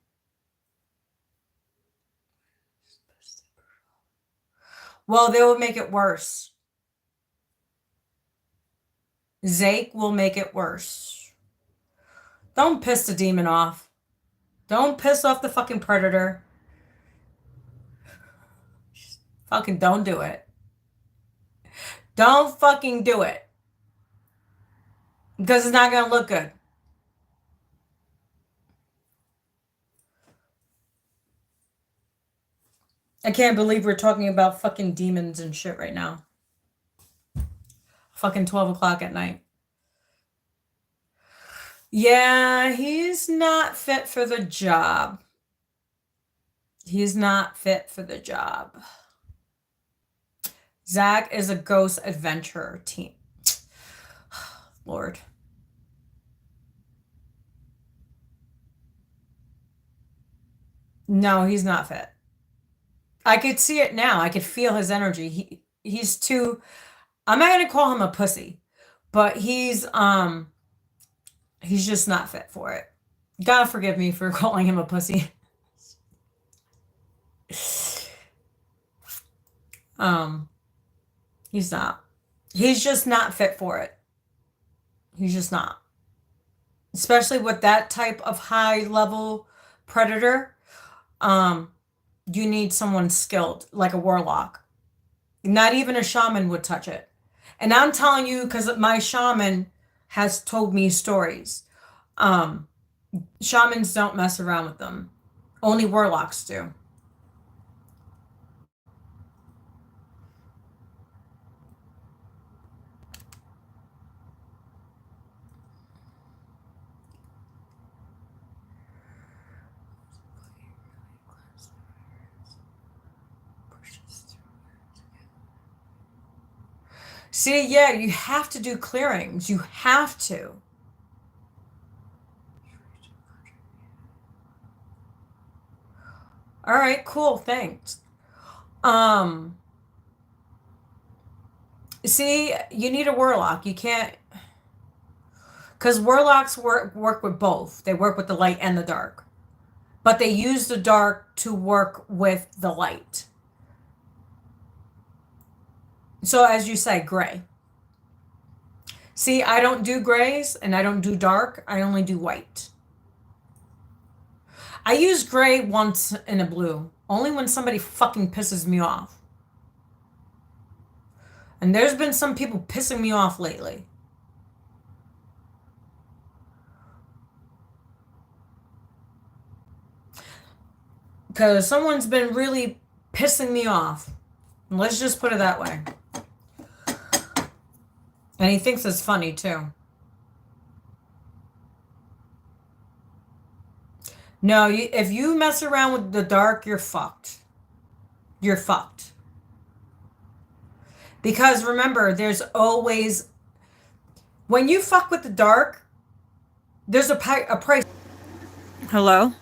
Well, they will make it worse. Zake will make it worse. Don't piss the demon off. Don't piss off the fucking predator. Fucking don't do it. Don't fucking do it. Because it's not going to look good. I can't believe we're talking about fucking demons and shit right now. Fucking 12 o'clock at night. Yeah, he's not fit for the job. He's not fit for the job. Zach is a ghost adventurer team. Lord. No, he's not fit. I could see it now. I could feel his energy. He's too, I'm not gonna call him a pussy, but he's just not fit for it. God forgive me for calling him a pussy. He's not. He's just not fit for it. He's just not. Especially with that type of high level predator. You need someone skilled, like a warlock. Not even a shaman would touch it. And I'm telling you because my shaman has told me stories. Shamans don't mess around with them. Only warlocks do. See, yeah, you have to do clearings. You have to. All right, cool, thanks. See, you need a warlock. You can't, because warlocks work with both. They work with the light and the dark, but they use the dark to work with the light. So as you say, gray. See, I don't do grays and I don't do dark. I only do white. I use gray once in a blue, only when somebody fucking pisses me off. And there's been some people pissing me off lately. Because someone's been really pissing me off. Let's just put it that way. And he thinks it's funny too. No, if you mess around with the dark, you're fucked. You're fucked. Because remember, there's always, when you fuck with the dark, there's a price. Hello?